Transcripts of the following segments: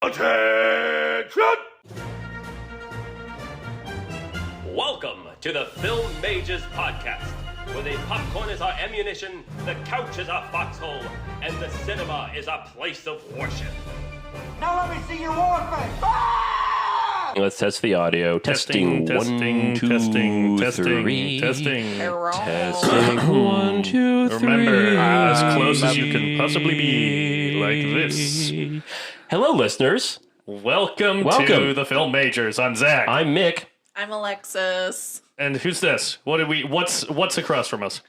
Attention! Welcome to the Film Mages Podcast, where the popcorn is our ammunition, the couch is our foxhole, and the cinema is our place of worship. Now let me see your war face. Ah! Let's test the audio. Testing. Testing. 1, 2, 3. Remember, as close as you can possibly be, like this. Hello, listeners. Welcome Welcome. to the Film Majors. I'm Zach. I'm Mick. I'm Alexis. And who's this? What's across from us?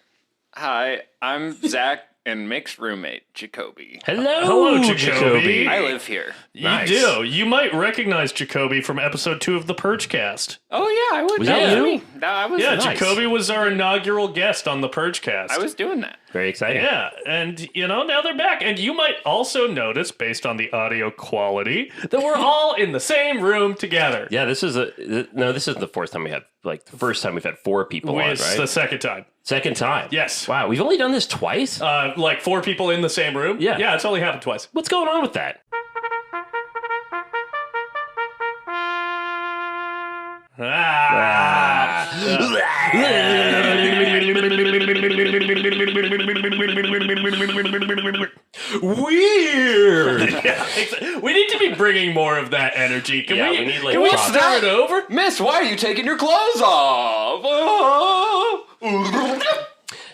Hi, I'm Zach and Mick's roommate, Jakobi. Hello, Jakobi. I live here. Nice. You do. You might recognize Jakobi from episode 2 of the Purgecast. Oh yeah, I would. Was that you? Me. No, I was. Yeah, Nice. Jakobi was our inaugural guest on the Purgecast. I was doing that. Very exciting. Yeah, and now they're back. And you might also notice, based on the audio quality, that we're all in the same room together. Yeah, this isn't the fourth time we had, the first time we've had 4 people on, It's right? the second time. Second time. Yes. Wow, we've only done this twice? 4 people in the same room? Yeah. Yeah, it's only happened twice. What's going on with that? Weird. Yeah, we need to be bringing more of that energy. Can Yeah, we we need, can we pop- start it over? Miss, why are you taking your clothes off?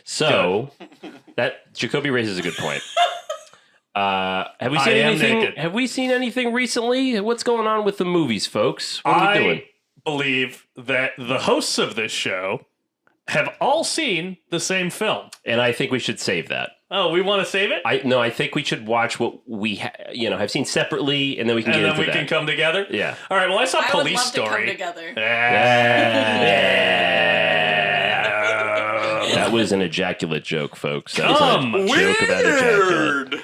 So, that Jakobi raises a good point. Have we seen I am anything? naked. Have we seen anything recently? What's going on with the movies, folks? What are we doing? I believe that the hosts of this show have all seen the same film. And I think we should save that. Oh, we want to save it? I think we should watch what we have seen separately, and then we can And get then into we that. can come together? Yeah. All right, well, I saw I would Police love Story. to come together. That was an ejaculate joke, folks. That Come, was a joke about ejaculate.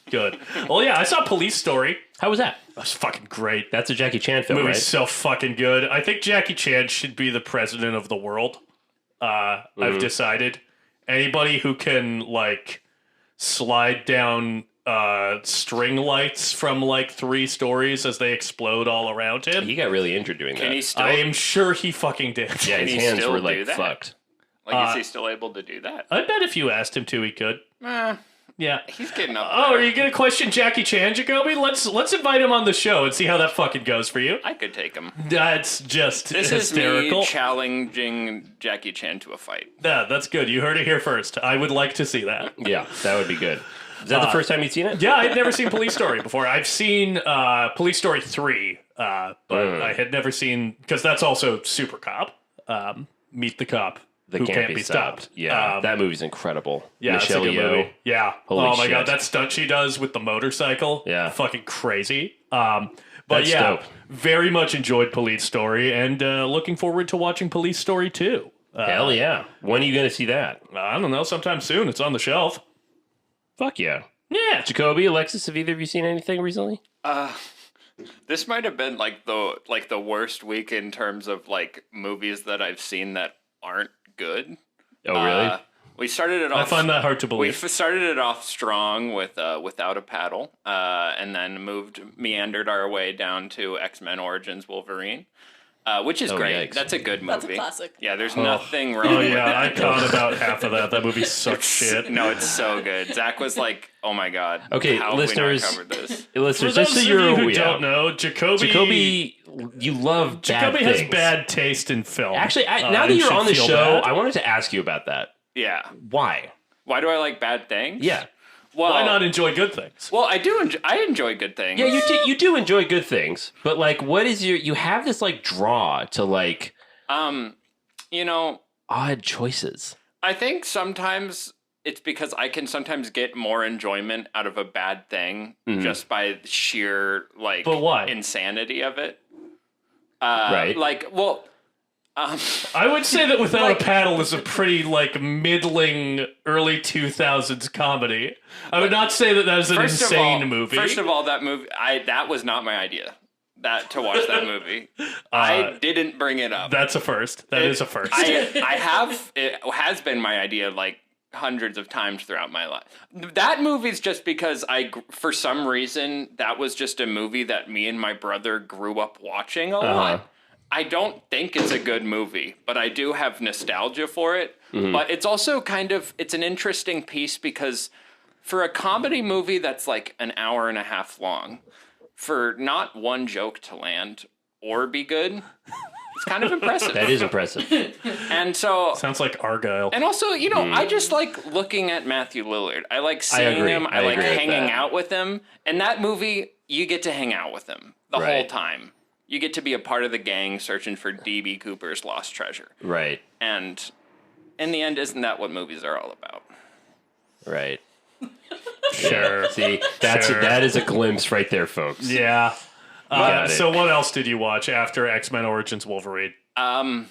Good. Well, yeah, I saw Police Story. How was that? That was fucking great. That's a Jackie Chan film, Movie's right? so fucking good. I think Jackie Chan should be the president of the world. I've decided. Anybody who can, slide down string lights from, 3 stories as they explode all around him. He got really injured doing Can that. he still? I am sure he fucking did. Yeah, Can his he hands still were, do that? fucked. Is he still able to do that? I bet if you asked him to, he could. Yeah. He's getting up. Oh, there. are you going to question Jackie Chan, Jakobi? Let's invite him on the show and see how that fucking goes for you. I could take him. That's just This hysterical. is me challenging Jackie Chan to a fight. Yeah, that's good. You heard it here first. I would like to see that. Yeah, that would be good. Is that the first time you'd seen it? Yeah, I'd never seen Police Story before. I've seen Police Story 3, but I had never seen, because that's also Super Cop. Meet the Cop. That who can't be stopped. Yeah, that movie's incredible. Yeah, it's a Michelle good Yeoh. movie. Yeah. Holy oh my shit. god, that stunt she does with the motorcycle. Yeah. Fucking crazy. But That's yeah, dope. very much enjoyed Police Story and looking forward to watching Police Story 2. Hell yeah. When are you going to see that? I don't know, sometime soon. It's on the shelf. Fuck yeah. Yeah. Jakobi, Alexis, have either of you seen anything recently? This might have been the worst week in terms of movies that I've seen that aren't good. Oh, really? We started it off. I find that hard to We believe. started it off strong with Without a Paddle, and then meandered our way down to X-Men Origins Wolverine, which is great. yikes. That's a good movie. That's a classic. Yeah, there's nothing wrong Oh with yeah, I it. caught about half of that. That movie sucks shit. No, it's so good. Zach was like, "Oh my god, Okay, how listeners- have we not covered this?" For Listeners, those just so of you're you who aware, don't know, Jakobi, you love bad Jakobi things. has bad taste in film. Actually, now that and you're should on the feel show, bad. I wanted to ask you about that. Yeah. Why? Why do I like bad things? Yeah. Well, Why not enjoy good things? Well, I do. I enjoy good things. Yeah, you do enjoy good things, but what is you have this draw to odd choices. I think sometimes it's because I can sometimes get more enjoyment out of a bad thing just by sheer But why? insanity of it. Right. I would say that Without a Paddle is a pretty middling early 2000s comedy. I would not say that is an insane movie. First of all, that movie that was not my idea. To watch that movie. I didn't bring it up. That's a first. That is a first. It has been my idea hundreds of times throughout my life. That movie's just because for some reason, that was just a movie that me and my brother grew up watching a lot. I don't think it's a good movie, but I do have nostalgia for it. But it's also it's an interesting piece because for a comedy movie that's like an hour and a half long, for not one joke to land or be good, it's kind of impressive. That is impressive. And so... Sounds like Argyle. And also, I just like looking at Matthew Lillard. I like seeing him. I like hanging out with him. And that movie, you get to hang out with him the whole time. You get to be a part of the gang searching for D.B. Cooper's lost treasure. Right. And in the end, isn't that what movies are all about? Right. Sure. See, that is a glimpse right there, folks. Yeah. So what else did you watch after X-Men Origins Wolverine? A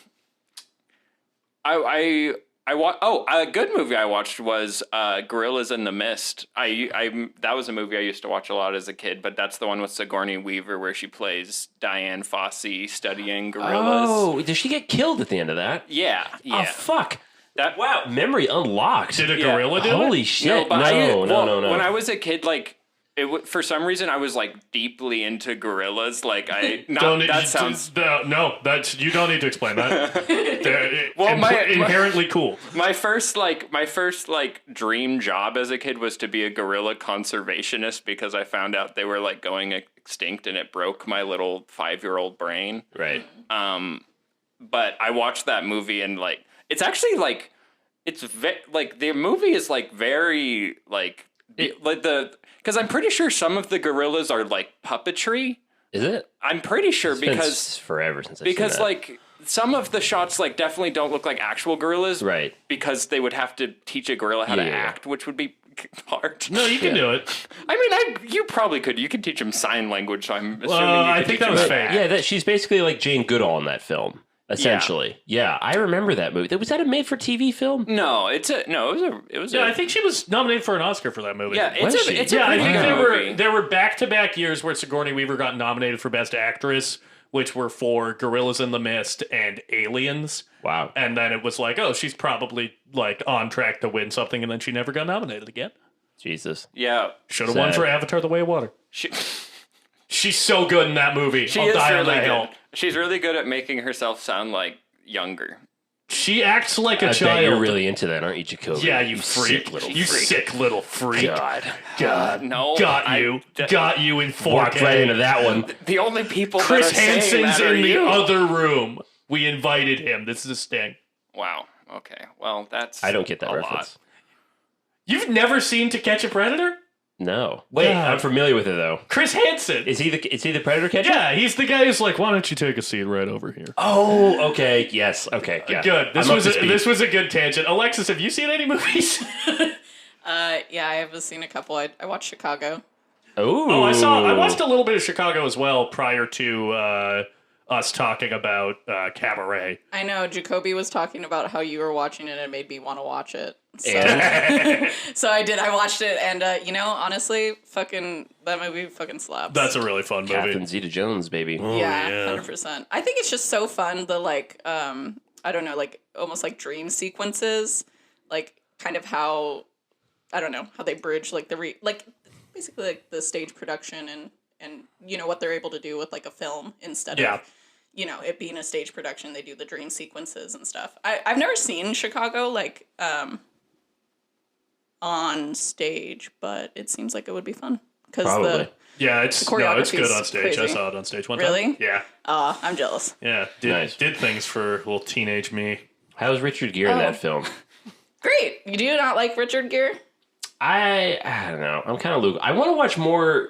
good movie I watched was Gorillas in the Mist. That was a movie I used to watch a lot as a kid, but that's the one with Sigourney Weaver where she plays Diane Fossey studying gorillas. Oh, did she get killed at the end of that? Yeah. Oh, fuck. Wow. Memory unlocked. Did a gorilla do it? Holy shit. No. When I was a kid, like, for some reason, I was like deeply into gorillas. Like you don't need to explain that. They're inherently cool. My first dream job as a kid was to be a gorilla conservationist because I found out they were like going extinct and it broke my little 5-year-old brain. Right. But I watched that movie and like it's actually like the movie is like very because I'm pretty sure some of the gorillas are like puppetry. Is it? I'm pretty sure because forever since I've seen that. Like some of the shots like definitely don't look like actual gorillas, right? Because they would have to teach a gorilla how to act, which would be hard. No, you can do it. I mean, you probably could. You could teach them sign language. So I'm assuming. I think that was fake. Yeah, she's basically like Jane Goodall in that film. Essentially, yeah, I remember that movie. Was that a made-for-TV film? No, it was. I think she was nominated for an Oscar for that movie. Yeah, it's a pretty good movie. There were back-to-back years where Sigourney Weaver got nominated for Best Actress, which were for Gorillas in the Mist and Aliens. Wow. And then it was like, oh, she's probably like on track to win something, and then she never got nominated again. Jesus. Yeah. Should have won for Avatar: The Way of Water. She's so good in that movie. I'll die on that hill. She's really good at making herself sound like younger. She acts like a child. You're really into that, aren't you, Jakobi? Yeah, you freak. Sick little freak. God. No. Got you in 4K. Walked right into that one. The only people Chris that are saying Hansen's that are in the you. other room. We invited him. This is a sting. Wow. Okay. Well, that's I don't get that a reference. lot. You've never seen To Catch a Predator? No. Wait, I'm familiar with it though. Chris Hansen. Is he the predator catcher? Yeah, he's the guy who's like, why don't you take a seat right over here? Oh, okay. Yes. Okay. Yeah. Good. This was a good tangent. Alexis, have you seen any movies? Yeah, I have seen a couple. I watched Chicago. Oh, I watched a little bit of Chicago as well prior to us talking about Cabaret. I know Jakobi was talking about how you were watching it and it made me want to watch it. So, so I did. I watched it and honestly, that movie fucking slaps. That's a really fun movie. Catherine Zeta-Jones, baby. Oh, yeah, 100%. I think it's just so fun. The I don't know, like almost like dream sequences, like kind of how how they bridge like basically like the stage production and what they're able to do with like a film instead of it being a stage production. They do the dream sequences and stuff. I've never seen Chicago on stage, but it seems like it would be fun because it's good on stage. Crazy. I saw it on stage one time. Really? Yeah. I'm jealous. Yeah, did things for little teenage me. How's Richard Gere in that film? Great. You do not like Richard Gere? I don't know. I'm kind of Luke. I want to watch more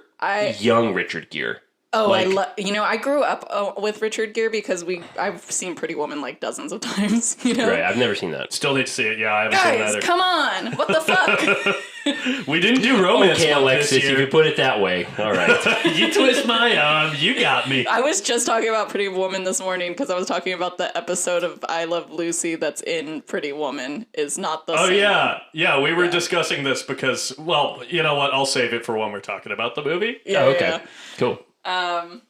young Richard Gere. Oh, I grew up with Richard Gere because I've seen Pretty Woman like dozens of times, Right, I've never seen that. Still need to see it. Yeah, I haven't seen that either. Guys, come on. What the fuck? We didn't do romance. Okay, Alexis, if you put it that way. All right. You twist my arm. You got me. I was just talking about Pretty Woman this morning because I was talking about the episode of I Love Lucy that's in Pretty Woman is not the same. Yeah, we were discussing this because, well, you know what? I'll save it for when we're talking about the movie. Yeah, okay. Yeah. Cool.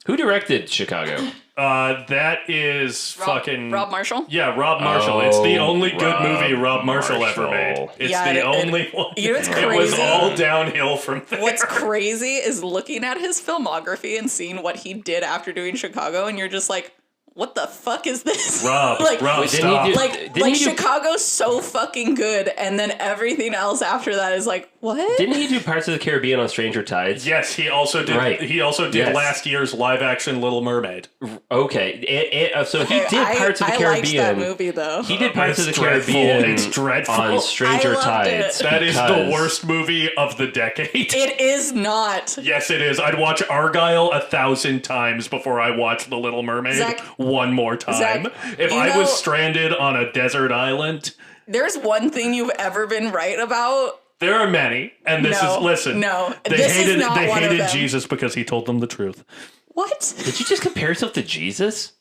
Who directed Chicago? That is Rob Marshall? Yeah, Rob Marshall. It's the only good Rob movie Rob Marshall ever made. Marshall. It's Yeah, the it- only one. You know what's It was crazy? all downhill from there. What's crazy is looking at his filmography and seeing what he did after doing Chicago, and you're just like, what the fuck is this? Rob, didn't stop. he do- Like didn't he do- Chicago's so fucking good, and then everything else after that is like, what? Didn't he do Parts of the Caribbean on Stranger Tides? Yes, he also did. Right. He also did Yes. last year's live-action Little Mermaid. Okay, so he Okay, did Parts of the I Caribbean. liked that movie though. He did Parts of the It's dreadful. Caribbean. It's dreadful. on Stranger I loved Tides. it. That is the because- worst movie of the decade. It is not. Yes, it is. I'd watch Argyle 1,000 times before I watch The Little Mermaid Zach- one more time. Zach, if you I know- was stranded on a desert island, There's one thing you've ever been right about. there are many, and this No, is listen. no, they this is hated not they one of hated them. Jesus because he told them the truth. What? Did you just compare yourself to Jesus?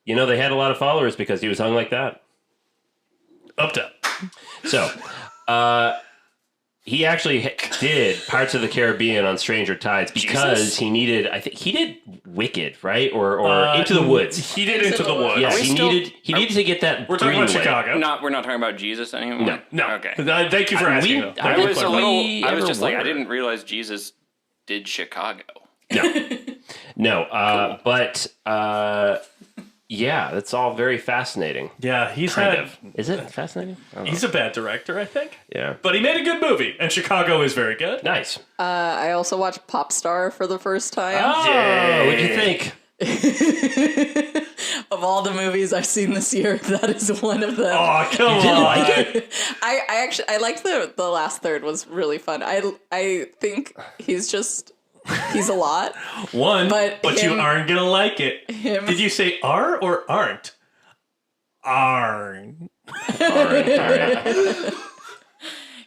You know, they had a lot of followers because he was hung like that. Up to So, he actually did Parts of the Caribbean on Stranger Tides because Jesus? he needed, I think, he did Wicked, right? Or Into the Woods. He did Into the Woods. Yeah, we he still- needed to get that. We're talking about green light. Chicago. We're not talking about Jesus anymore. No. Okay. Thank you for asking. though. I Thank was you a for- little. we I was ever just like, I were? didn't realize Jesus did Chicago. No, but yeah, that's all very fascinating. Yeah, he's Kind had. of. Is it fascinating? I don't know. He's a bad director, I think. Yeah. But he made a good movie, and Chicago is very good. Nice. I also watched Pop Star for the first time. Oh, what'd you think? Of all the movies I've seen this year, that is one of them. Oh, come didn't on. like it? I actually I liked the last third was really fun. I think he's a lot. One, But you him- aren't going to like it. Him Did you say are or aren't? Arn. All right.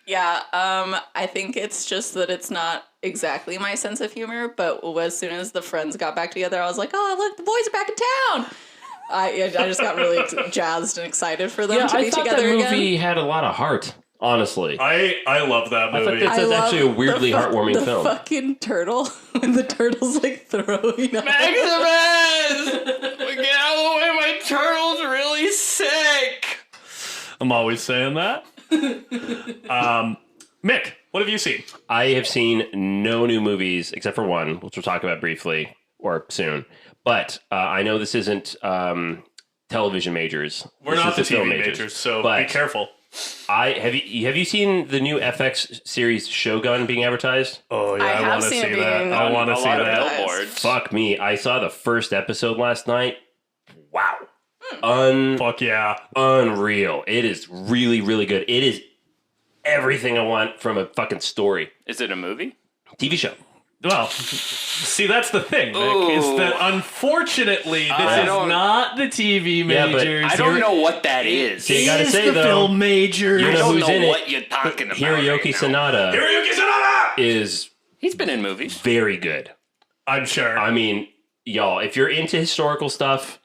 Yeah, I think it's just that it's not exactly my sense of humor, but as soon as the friends got back together, I was like, oh, look, the boys are back in town. I just got really jazzed and excited for them Yeah, to be I thought together that again. movie had a lot of heart, honestly. I love that I thought movie. that's love actually a weirdly the heartwarming the film. fucking turtle when the turtle's like throwing up. Maximus! Get out of the way, my turtle's really sick. I'm always saying that. Mick, what have you seen? I have seen no new movies except for one, which we'll talk about briefly or soon. But I know this isn't television majors. We're This not the is film TV majors, so But be careful. have you seen the new FX series Shogun being advertised? Oh yeah, I I, have want to seen see it that. being I want to A see lot of that. billboards. Fuck me! I saw the first episode last night. Wow, Fuck yeah. unreal! It is really, really good. It is everything I want from a fucking story. Is it a movie? TV show. Well, see, that's the thing, Mick, is that unfortunately this is don't- not the TV Yeah, but majors. I don't know what that is. See, you gotta It's say, the though, film majors. you I know don't who's know in it? what you're talking about. Hiroyuki right now. Sanada Hiroyuki Sanada! is He's been in movies. very good. I'm sure. I mean, y'all, if you're into historical stuff,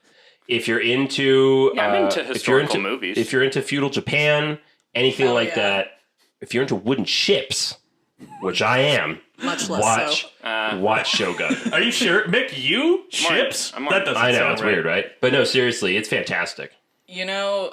if you're into Yeah, I'm into if you're historical into- movies. if you're into feudal Japan, anything Hell like yeah. that, if you're into wooden ships, which I am, Much less watch so. watch Shogun. Are you sure, Mick? You ships? I'm That doesn't I know sound it's right. weird, right? But no, seriously, it's fantastic. You know,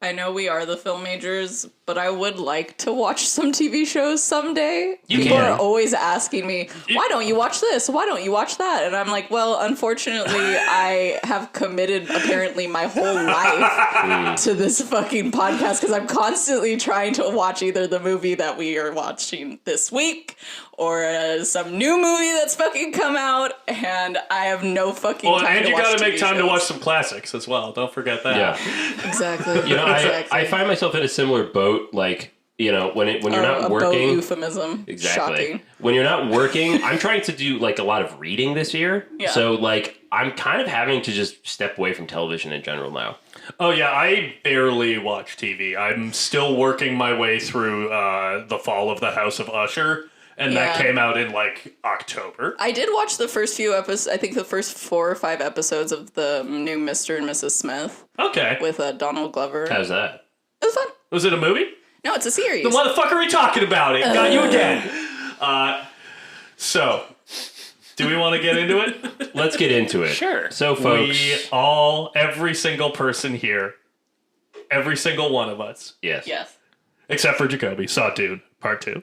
I know we are the film majors, but I would like to watch some TV shows someday. You People can. are always asking me, why don't you watch this? Why don't you watch that? And I'm like, well, unfortunately, I have committed apparently my whole life to this fucking podcast because I'm constantly trying to watch either the movie that we are watching this week or some new movie that's fucking come out, and I have no fucking Well, time and to you watch gotta make TV time to shows. watch some classics as well. Don't forget that. Yeah, Exactly. you know, exactly. I find myself in a similar boat. Like, you know, when you're not a boat working. euphemism. Exactly. Shocking. When you're not working, I'm trying to do like a lot of reading this year. Yeah. So like I'm kind of having to just step away from television in general now. Oh yeah, I barely watch TV. I'm still working my way through the Fall of the House of Usher, and that Yeah. came out in like October. I did watch the first few episodes. I think the first 4 or 5 episodes of the new Mr. and Mrs. Smith Okay, with Donald Glover. How's that? It was fun. was it a movie? No, it's a series. What the fuck are we talking about? It got you again. So, Do we want to get into it? Let's get into it. Sure. So, folks. Every single person here, every single one of us, Yes. Yes. except for Jakobi, saw Dune Part 2.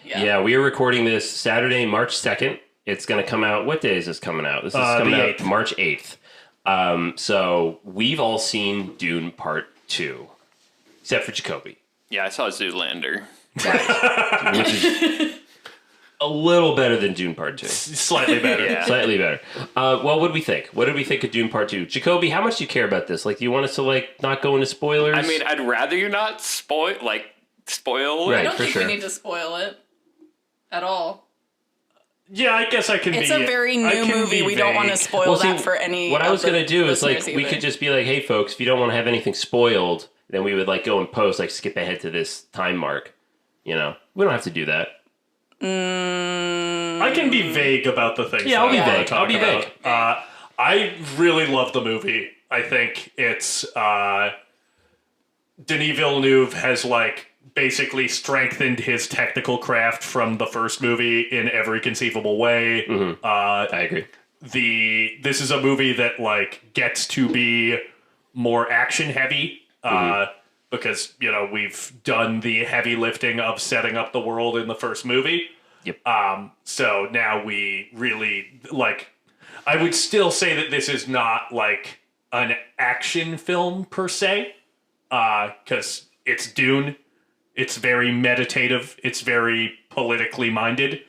Yeah, we are recording this Saturday, March 2nd. It's going to come out. What day is this coming out? This is coming the out 8th. March 8th. So we've all seen Dune Part 2, except for Jakobi. Yeah, I saw Zoolander. Which is a little better than Dune Part 2. Slightly better. Yeah. Slightly better. Well, what did we think? What did we think of Dune Part 2? Jakobi, how much do you care about this? Like, do you want us to, like, not go into spoilers? I mean, I'd rather you not spoil Right. I don't for think sure. we need to spoil it at all. Yeah, I guess I can It's be... a very I new can movie. be We don't want to vague. spoil that for any. What I was going to do is, like, listeners we either. could just be like, hey, folks, if you don't want to have anything spoiled, then we would, like, go and post, like, skip ahead to this time mark. You know? We don't have to do that. I can be vague about the things. Yeah, I'll that be I wanna vague. talk I'll be about. vague. I really love the movie. I think it's Denis Villeneuve has like basically strengthened his technical craft from the first movie in every conceivable way. I agree. This is a movie that like gets to be more action heavy. Because, you know, we've done the heavy lifting of setting up the world in the first movie. Yep. So now we really, like, I would still say that this is not, like, an action film per se. Because it's Dune. It's very meditative. It's very politically minded.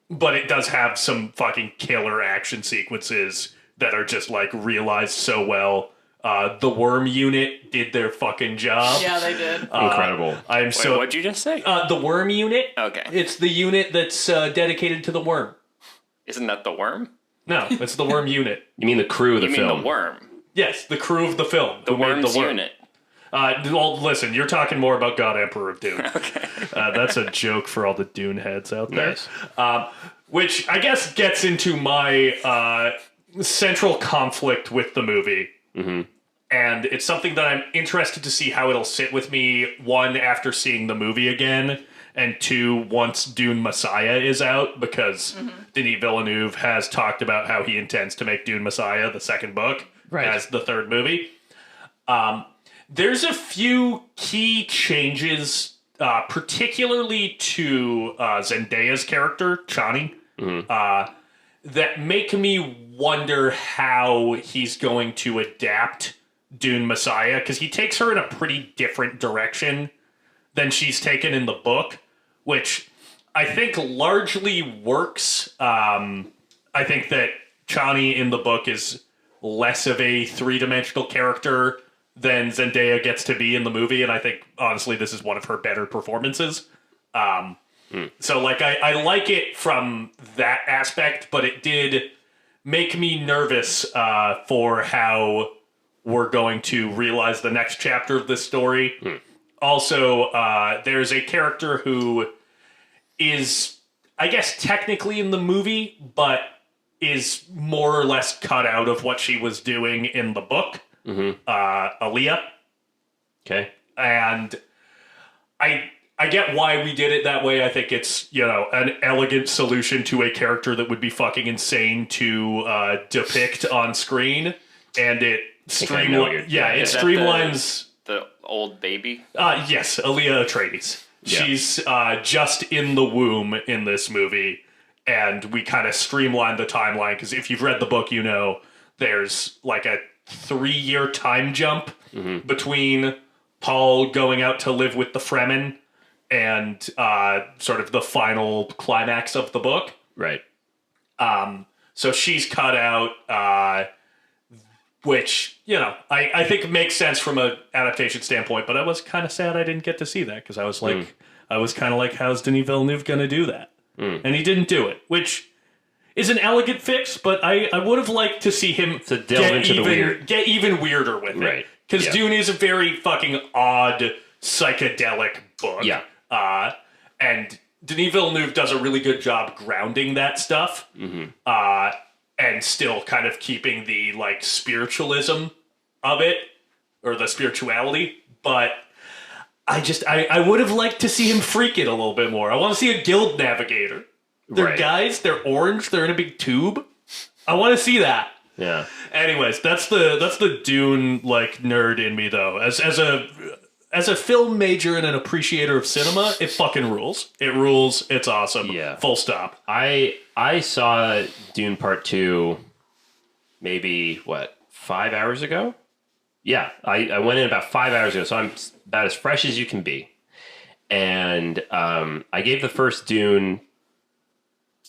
But it does have some fucking killer action sequences that are just, like, realized so well. The Worm Unit did their fucking job. Yeah, they did. Incredible. I'm Wait, so... what'd you just say? the Worm Unit? Okay. It's the unit that's dedicated to the worm. Isn't that the worm? No, it's the Worm Unit. You mean the crew of the You film? mean the worm? Yes, the crew of the film. The who made worm's the worm. unit. Well, listen, you're talking more about God Emperor of Dune. Okay. That's a joke for all the Dune heads out there. Nice. Which I guess gets into my central conflict with the movie. And it's something that I'm interested to see how it'll sit with me, one, after seeing the movie again, and two, once Dune Messiah is out, because Denis Villeneuve has talked about how he intends to make Dune Messiah the second book as the third movie. There's a few key changes, particularly to Zendaya's character, Chani, that make me wonder how he's going to adapt Dune Messiah, because he takes her in a pretty different direction than she's taken in the book, which I think largely works. I think that Chani in the book is less of a three-dimensional character than Zendaya gets to be in the movie, and I think, honestly, this is one of her better performances. So, like, I like it from that aspect, but it did make me nervous for how we're going to realize the next chapter of this story. Also, there's a character who is, I guess, technically in the movie, but is more or less cut out of what she was doing in the book. Aaliyah. Okay. And I get why we did it that way. I think it's, you know, an elegant solution to a character that would be fucking insane to depict on screen. And it streamlines... The old baby? Yes, Aaliyah Atreides. Yeah. She's just in the womb in this movie. And we kind of streamlined the timeline, because if you've read the book, you know there's like a 3-year time jump between Paul going out to live with the Fremen and sort of the final climax of the book. Right. So she's cut out, which, you know, I think makes sense from an adaptation standpoint, but I was kind of sad I didn't get to see that, because I was like, I was kind of like, how's Denis Villeneuve going to do that? And he didn't do it, which is an elegant fix, but I would have liked to see him get even weirder with it. Right. Because Dune is a very fucking odd, psychedelic book. Yeah. And Denis Villeneuve does a really good job grounding that stuff. And still kind of keeping the, like, spiritualism of it, or the spirituality. But I would have liked to see him freak it a little bit more. I want to see a guild navigator. They're Right. guys. They're orange. They're in a big tube. I want to see that. Yeah. Anyways, that's the Dune like nerd in me though. As a film major and an appreciator of cinema, it fucking rules. It rules. It's awesome. Yeah. Full stop. I saw Dune Part 2 maybe, 5 hours ago? Yeah, I went in about 5 hours ago, so I'm about as fresh as you can be. And I gave the first Dune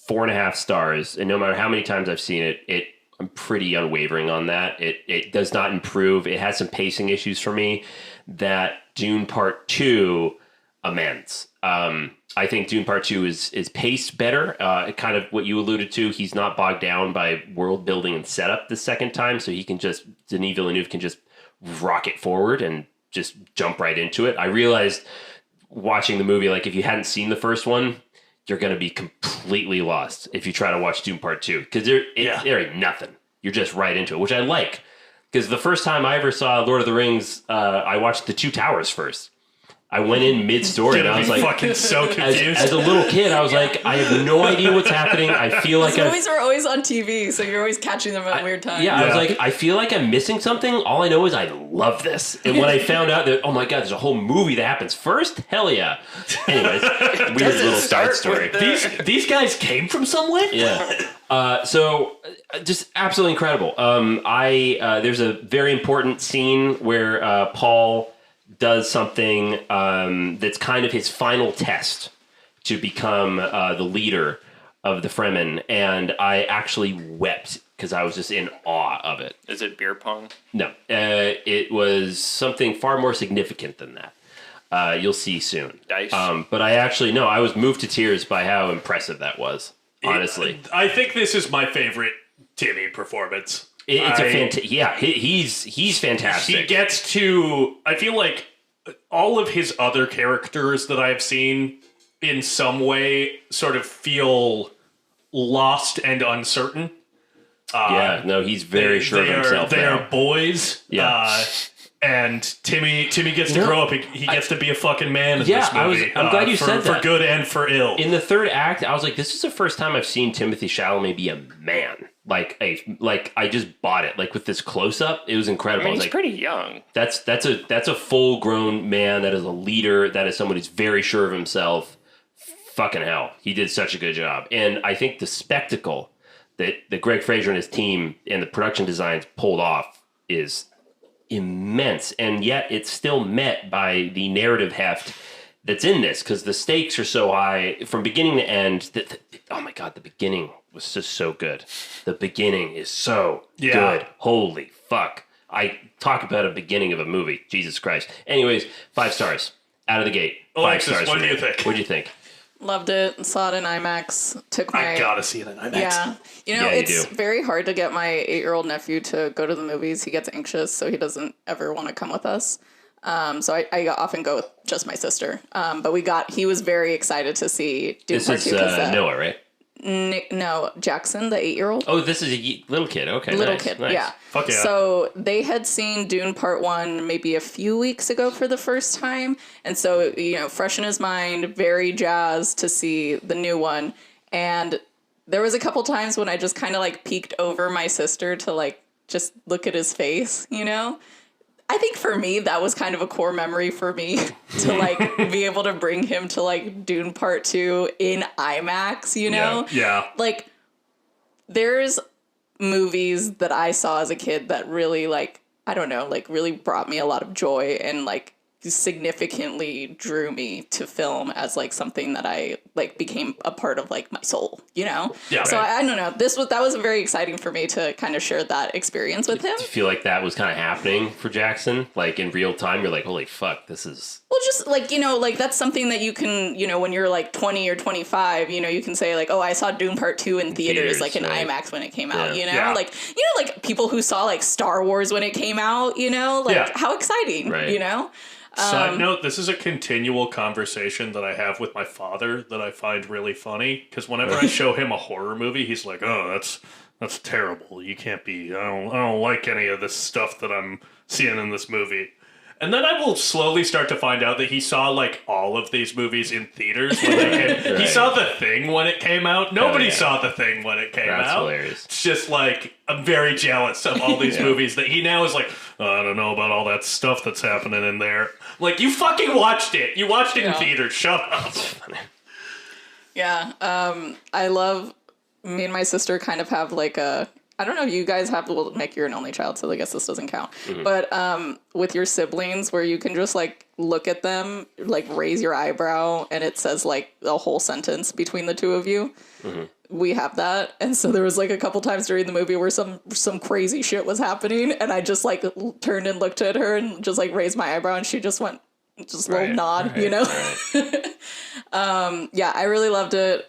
4.5 stars, and no matter how many times I've seen it, I'm pretty unwavering on that. It does not improve. It has some pacing issues for me that Dune Part 2 amends. I think Dune Part 2 is paced better. Kind of what you alluded to. He's not bogged down by world building and setup the second time, so Denis Villeneuve can just rocket forward and just jump right into it. I realized watching the movie, like if you hadn't seen the first one, you're going to be completely lost if you try to watch Dune Part 2 because there ain't nothing. You're just right into it, which I like. Because the first time I ever saw Lord of the Rings, I watched The Two Towers first. I went in mid-story and I was like, fucking so confused. As a little kid, I was like, I have no idea what's happening. I feel like Those movies are always on TV, so you're always catching them at weird times. I was like, I feel like I'm missing something. All I know is I love this. And when I found out that, oh my God, there's a whole movie that happens first, hell yeah. Anyways, weird little side story. These guys came from somewhere? Yeah. So just absolutely incredible. There's a very important scene where Paul does something that's kind of his final test to become the leader of the Fremen, and I actually wept because I was just in awe of it. Is it beer pong? No, it was something far more significant than that. You'll see soon. Dice. But I was moved to tears by how impressive that was, honestly. I think this is my favorite Timmy performance. It's he's fantastic. He gets to, I feel like all of his other characters that I've seen in some way sort of feel lost and uncertain. He's very sure of himself. They are boys. Yeah. And Timmy gets to grow up. He gets to be a fucking man in this movie. I'm glad you said that. For good and for ill. In the third act, I was like, this is the first time I've seen Timothée Chalamet be a man. Like I just bought it. Like with this close up, it was incredible. I mean, he's like, pretty young. That's a full grown man. That is a leader. That is someone who's very sure of himself. Fucking hell, he did such a good job. And I think the spectacle that Greg Fraser and his team and the production designs pulled off is immense, and yet it's still met by the narrative heft that's in this because the stakes are so high from beginning to end. Oh my God, the beginning was just so good. The beginning is so good. Holy fuck. I talk about a beginning of a movie. Jesus Christ. Anyways, 5 stars out of the gate. 5 Alexis, stars. what do you think? What do you think? Loved it. Saw it in IMAX. I gotta see it in IMAX. Yeah. You know, Yeah, you it's do. very hard to get my 8-year-old nephew to go to the movies. He gets anxious, so he doesn't ever want to come with us. So I often go with just my sister. But he was very excited to see Dune This Part is 2. Noah, right? Jackson, the 8-year-old. Oh, this is a little kid. Okay, Little nice, kid, nice. yeah. Fuck yeah. So they had seen Dune Part 1 maybe a few weeks ago for the first time. And so, fresh in his mind, very jazzed to see the new one. And there was a couple times when I just kind of peeked over my sister to just look at his face, I think for me, that was kind of a core memory for me to be able to bring him to Dune Part 2 in IMAX, Yeah. There's movies that I saw as a kid that really really brought me a lot of joy and significantly drew me to film as something that I became a part of my soul, Yeah. So I don't know. That was very exciting for me to kind of share that experience with him. Do you feel like that was kind of happening for Jackson? In real time, you're like, holy fuck, this is... Well, just that's something that you can, when you're 20 or 25, you can say oh, I saw Dune Part 2 in theaters, in right. IMAX when it came out, Yeah. People who saw Star Wars when it came out, how exciting, Right. Side note, this is a continual conversation that I have with my father that I find really funny because whenever I show him a horror movie, he's like, "Oh, that's terrible. You can't be. I don't like any of this stuff that I'm seeing in this movie." And then I will slowly start to find out that he saw like all of these movies in theaters when they came. He saw The Thing when it came out. Nobody saw The Thing when it came That's out. hilarious. It's just like I'm very jealous of all these movies that he now is like, I don't know about all that stuff that's happening in there. Like, you fucking watched it. You watched it in theaters. Shut up. Yeah. I love, me and my sister kind of have like a, I don't know, you guys have, well, Nick, you're an only child, so I guess this doesn't count. But with your siblings, where you can just like look at them, like raise your eyebrow, and it says like a whole sentence between the two of you. We have that. And so there was like a couple times during the movie where some crazy shit was happening, and I just like turned and looked at her and just like raised my eyebrow, and she just went, just a little nod, you know? Yeah, I really loved it.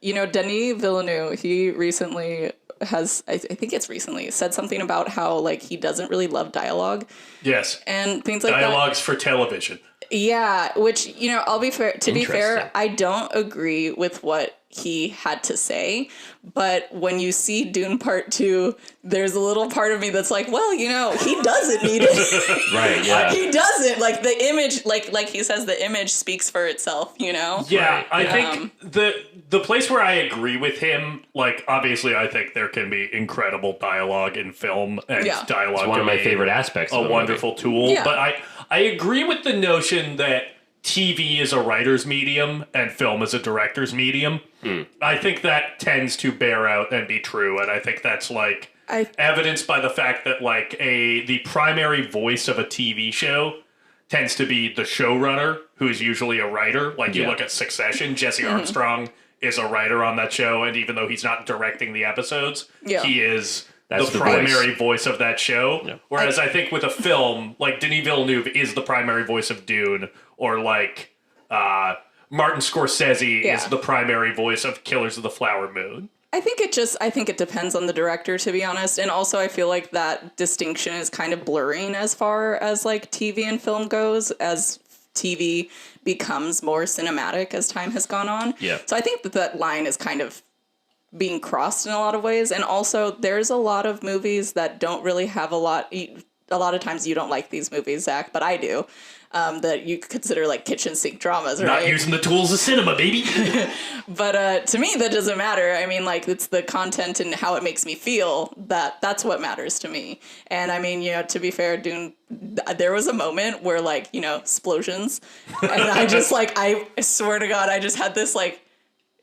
You know, Denis Villeneuve, he recently has, I think it's recently, said something about how like he doesn't really love dialogue. Yes. And things like Dialogues for television. Yeah, which, you know, I'll be fair. To be fair, I don't agree with what he had to say. But when you see Dune Part 2, there's a little part of me that's like, well, you know, he doesn't need it. Right, yeah. He doesn't. Like, the image, like he says, the image speaks for itself, you know? Yeah, I think the place where I agree with him, like, obviously I think there can be incredible dialogue in film, and dialogue It's one of my favorite aspects of a wonderful tool. Yeah. But I agree with the notion that TV is a writer's medium and film is a director's medium. I think that tends to bear out and be true, and I think that's like evidenced by the fact that like the primary voice of a TV show tends to be the showrunner, who is usually a writer. Like you look at Succession, Jesse Armstrong is a writer on that show, and even though he's not directing the episodes, he is the primary voice of that show. Yeah. Whereas I think with a film, like Denis Villeneuve is the primary voice of Dune, or like Martin Scorsese is the primary voice of Killers of the Flower Moon. I think it depends on the director, to be honest. And also I feel like that distinction is kind of blurring as far as like TV and film goes, as TV becomes more cinematic as time has gone on. Yeah. So I think that line is kind of being crossed in a lot of ways. And also there's a lot of movies that don't really have a lot of times you don't like these movies, Zach, but I do. That you consider like kitchen sink dramas, right? Not using the tools of cinema, baby. But to me, that doesn't matter. I mean, like, it's the content and how it makes me feel that's what matters to me. And I mean, you know, to be fair, Dune, there was a moment where like, you know, explosions, and I just like, I swear to God, I just had this like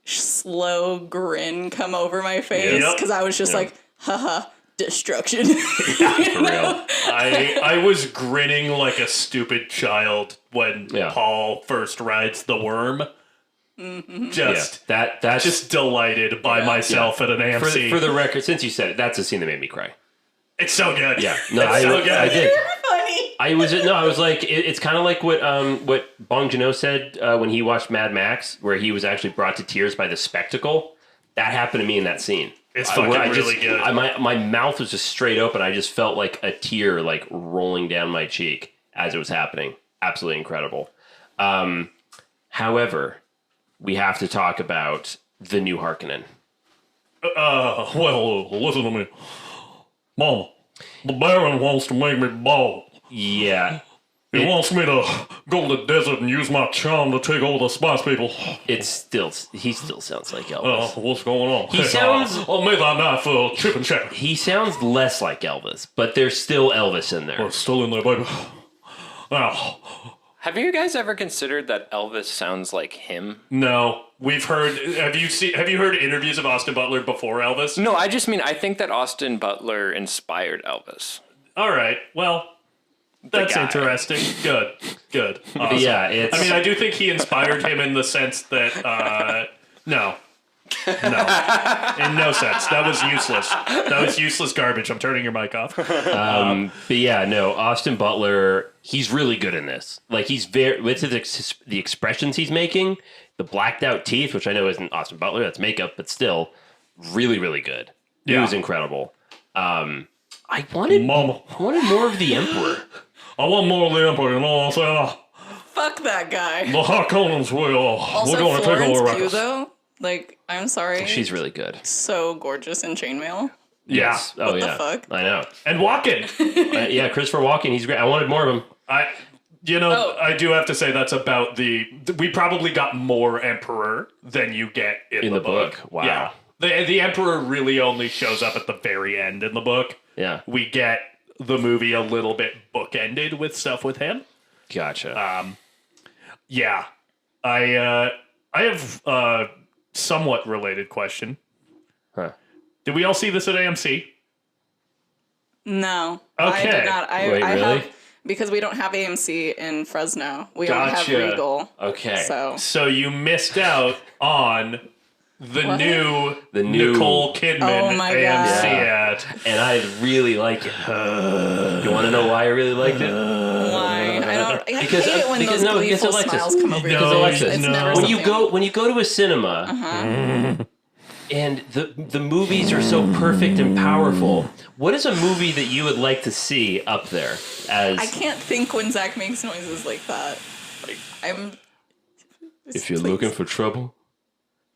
slow grin come over my face because I was just like, haha. Destruction. For real. I was grinning like a stupid child when Paul first rides the worm. Just just delighted by myself at an AMC. For the record, since you said it, that's a scene that made me cry. It's so good. Yeah, no, I did. You're funny. I was like, it's kind of like what Bong Joon-ho said when he watched Mad Max, where he was actually brought to tears by the spectacle. That happened to me in that scene. It's fucking really good. My mouth was just straight open. I just felt like a tear like rolling down my cheek as it was happening. Absolutely incredible. However, we have to talk about the new Harkonnen. Well, listen to me. Mom, the Baron wants to make me bald. Yeah. He wants me to go to the desert and use my charm to take over the Spice People. He still sounds like Elvis. What's going on? He sounds... I'll make that knife for chip and check. He sounds less like Elvis, but there's still Elvis in there. It's still in there, baby. Now. Have you guys ever considered that Elvis sounds like him? No. We've heard... Have you heard interviews of Austin Butler before Elvis? No, I just mean I think that Austin Butler inspired Elvis. All right. Well... That's interesting. Good. Awesome. Yeah, it's... I mean, I do think he inspired him in the sense that, no. In no sense. That was useless. That was useless garbage. I'm turning your mic off. But yeah, no, Austin Butler, he's really good in this. Like, he's very, with the expressions he's making, the blacked out teeth, which I know isn't Austin Butler, that's makeup, but still, really, really good. He was incredible. I wanted more of the Emperor. I want more of the Emperor, you know what I'm saying? Fuck that guy. The Harkonnens we're going to take over Florence Pugh, though, like, I'm sorry. She's really good. So gorgeous in chainmail. Yeah. Yes. Oh, what yeah. the fuck? I know. And Walken. Yeah, Christopher Walken, he's great. I wanted more of him. I do have to say that's about we probably got more Emperor than you get in the book. Wow. Yeah. The Emperor really only shows up at the very end in the book. Yeah. We get the movie a little bit bookended with stuff with him. Gotcha. Yeah. I have a somewhat related question. Huh. Did we all see this at AMC? No. Okay. I did not. I Wait, really? have, because we don't have AMC in Fresno. We only have Gotcha. Regal. Okay. So you missed out on the What? new The new- Nicole Kidman Oh my AMC God. ad. And I really like it. You want to know why I really liked it? Why? I Because- hate it when because- those no, because gleeful Alexis- smiles come over No, your Because face. Alexis, It's no. never when you something- go to a cinema and the movies are so perfect and powerful, what is a movie that you would like to see up there as I can't think when Zach makes noises like that. Like I'm. if you're Please. looking for trouble,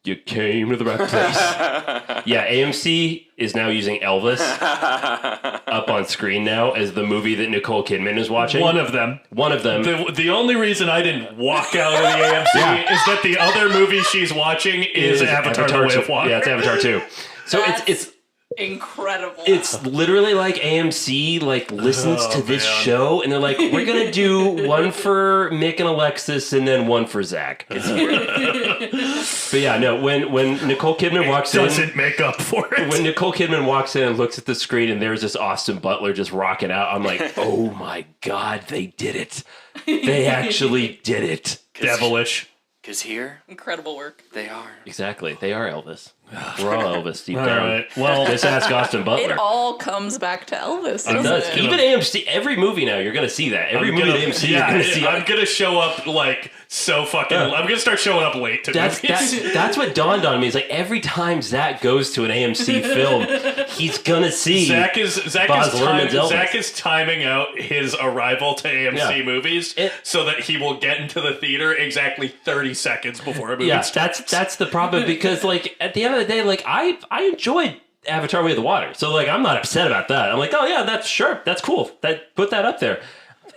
you came to the right place. Yeah, AMC is now using Elvis up on screen now as the movie that Nicole Kidman is watching. One of them. One of them. The only reason I didn't walk out of the AMC is that the other movie she's watching is Avatar: The Way 2. of Water. Yeah, it's Avatar 2. So That's it's incredible. It's literally like AMC listens to this man. show and they're like, we're gonna do one for Mick and Alexis and then one for Zach. But yeah, no, when Nicole Kidman walks in, Doesn't make up for it. when Nicole Kidman walks in and looks at the screen and there's this Austin Butler just rocking out, I'm like, oh my god, they did it. They actually did it. Devilish. Because here, incredible work. they are. Exactly. They are Elvis. We're all Elvis deep All down. right. Well, Just ask Austin Butler. It all comes back to Elvis, doesn't It does. it? Even AMC, every movie now, you're going to see that. Every movie at AMC, you're going to see I'm gonna show up like so fucking. Yeah. I'm gonna start showing up late to movies. That's what dawned on me. Is like every time Zach goes to an AMC film, he's gonna see. Zach is Elvis. timing out his arrival to AMC Yeah. movies so that he will get into the theater exactly 30 seconds before a movie Yeah, starts. that's the problem because like at the end of the day, like I enjoyed Avatar: Way of the Water, so like I'm not upset about that. I'm like, oh yeah, that's cool. Put that up there.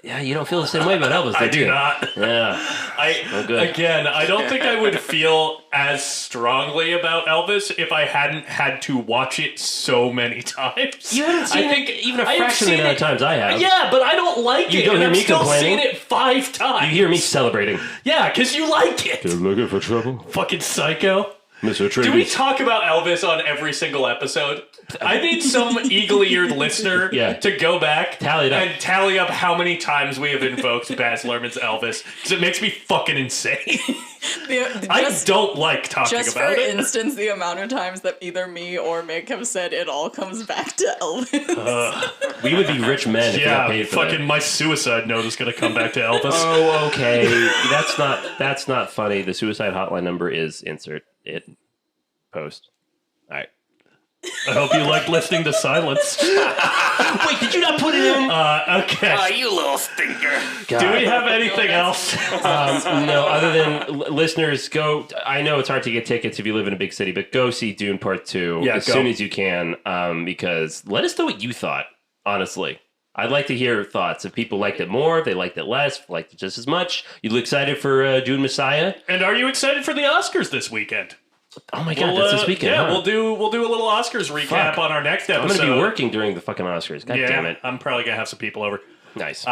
Yeah, you don't feel the same way about Elvis. I do not. Yeah, good. I don't think I would feel as strongly about Elvis if I hadn't had to watch it so many times. You haven't seen it even a I have fraction of the seen amount of times I have. Yeah, but I don't like You it. don't and hear I've me still complaining? seen it 5 times. You hear me celebrating. Yeah, because you like it. Looking for trouble, Fucking psycho. Mr. Do we talk about Elvis on every single episode? I need some eagle-eared listener to go back and tally up how many times we have invoked Baz Luhrmann's Elvis, because it makes me fucking insane. I don't like talking Just about for it. instance, the amount of times that either me or Mick have said it all comes back to Elvis. We would be rich men if we got paid for fucking my suicide note is going to come back to Elvis. Oh, okay. That's not funny. The suicide hotline number is insert it post. All right. I hope you liked listening to Silence. Wait, did you not put it in? Okay. You little stinker. Do we have anything else? No, other than listeners, go. I know it's hard to get tickets if you live in a big city, but go see Dune Part 2 as soon as you can, because let us know what you thought, honestly. I'd like to hear your thoughts. If people liked it more, if they liked it less, if liked it just as much. You excited for Dune Messiah? And are you excited for the Oscars this weekend? Oh my god, that's this weekend. Yeah, huh? we'll do a little Oscars recap on our next episode. I'm going to be working during the fucking Oscars. God damn it. I'm probably gonna have some people over. Nice.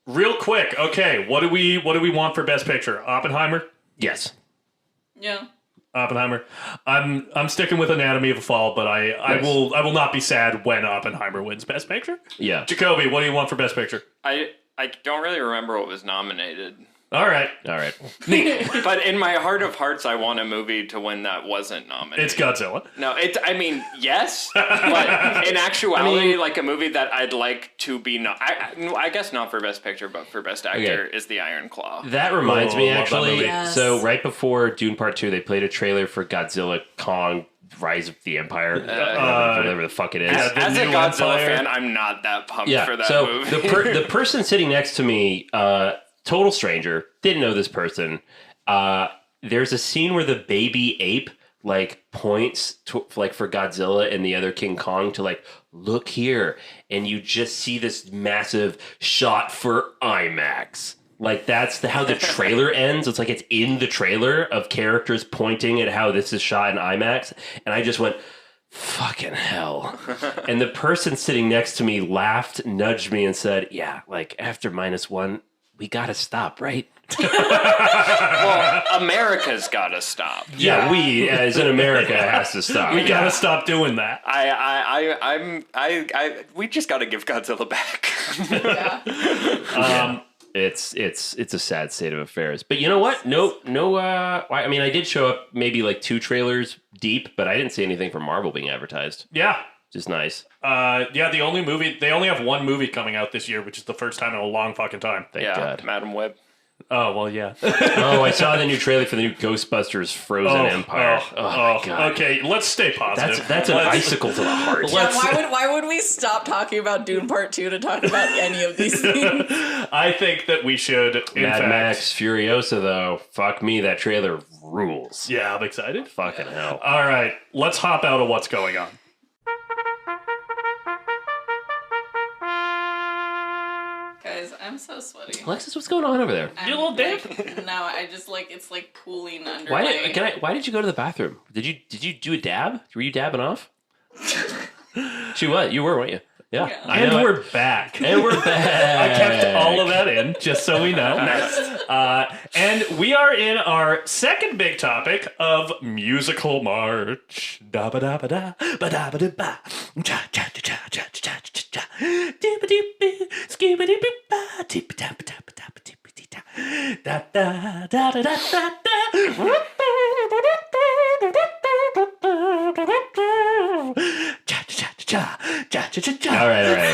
Real quick, okay. What do we want for Best Picture? Oppenheimer. Yes. Yeah. Oppenheimer. I'm sticking with Anatomy of a Fall, but I will not be sad when Oppenheimer wins Best Picture. Yeah. Jakobi, what do you want for Best Picture? I don't really remember what was nominated. All right. But in my heart of hearts, I want a movie to win that wasn't nominated. It's Godzilla. No, yes, but in actuality, like a movie that I'd like to be I guess not for Best Picture, but for Best Actor is The Iron Claw. That reminds me, love that actually. movie. Yes. So right before Dune Part 2, they played a trailer for Godzilla Kong Rise of the Empire. Whatever the fuck it is. As a new Godzilla Empire. fan, I'm not that pumped Yeah, for that so movie. the person sitting next to me, total stranger, didn't know this person. There's a scene where the baby ape like points to, like for Godzilla and the other King Kong to like look here, and you just see this massive shot for IMAX. Like that's how the trailer ends. It's like it's in the trailer of characters pointing at how this is shot in IMAX, and I just went, fucking hell. And the person sitting next to me laughed, nudged me, and said, yeah, like after -1, we gotta stop, right? Well, America's got to stop. Yeah, we as in America has to stop. We gotta stop doing that. We just got to give Godzilla back. Yeah. It's a sad state of affairs. But you know what? No. I mean, I did show up maybe like 2 trailers deep, but I didn't see anything from Marvel being advertised. Yeah. Just nice. The only movie they only have one movie coming out this year, which is the first time in a long fucking time. Thank God. Madam Web. Oh well, yeah. Oh, I saw the new trailer for the new Ghostbusters Frozen Empire. Oh, my God. Okay, let's stay positive. That's an icicle to the heart. Yeah, why would we stop talking about Dune Part 2 to talk about any of these things? I think that we should. Mad Max Furiosa, though. Fuck me, that trailer rules. Yeah, I'm excited. Fucking hell. All right, let's hop out of what's going on. Guys, I'm so sweaty. Alexis, what's going on over there? I'm You a little damp? No, I just like it's like pooling under Why my... why did you go to the bathroom? Did you do a dab? Were you dabbing off? You were, weren't you? Yeah. And we're back. And we're back. I kept all of that in, just so we know. And we are in our second big topic of musical march. Da ba da ba da ba da ba da ba. Cha cha cha cha cha cha cha cha. Dee ba dee bee, skee ba dee bee ba, dee ba da ba da ba da ba dee ba dee da. Da da da da da da da. Cha cha cha cha cha cha cha. All right. Okay.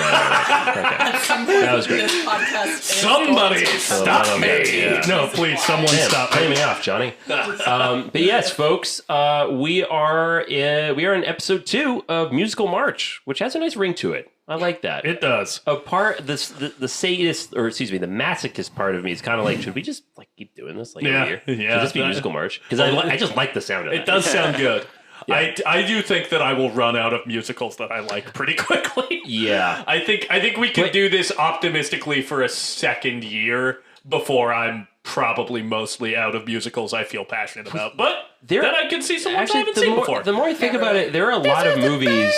That was great. This podcast is Somebody stop me! Yeah. No, please, someone stop Pay me. me off, Johnny. But yes, folks, we are in episode 2 of Musical March, which has a nice ring to it. I like that. It does. A part the sadist, or excuse me, the masochist part of me is kind of like, should we just like keep doing this like Yeah, every year? yeah. Should this be Musical March? Because I just like the sound of It that. does sound good. Yeah. I do think that I will run out of musicals that I like pretty quickly. Yeah. I think we can do this optimistically for a second year before I'm probably mostly out of musicals I feel passionate about. But then I can see some ones I haven't seen before. The more I think about it, there are a lot of movies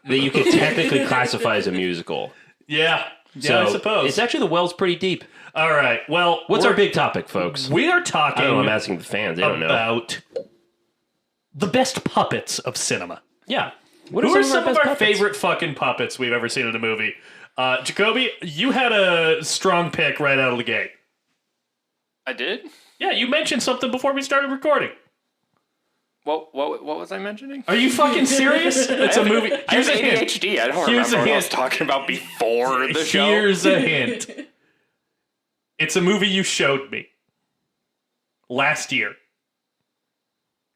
that you could technically classify as a musical. Yeah, So I suppose. it's actually the well's pretty deep. All right. Well, What's our big topic, folks? We are I talking don't know. I'm asking the fans. They don't know. about the best puppets of cinema. Yeah. Who are some of best our puppets? favorite fucking puppets we've ever seen in a movie? Jakobi, you had a strong pick right out of the gate. I did? Yeah, you mentioned something before we started recording. What was I mentioning? Are you fucking serious? It's a movie. I have Here's a hint. ADHD. I don't Here's remember a what I was hint. talking about before the show. Here's a hint. It's a movie you showed me last year.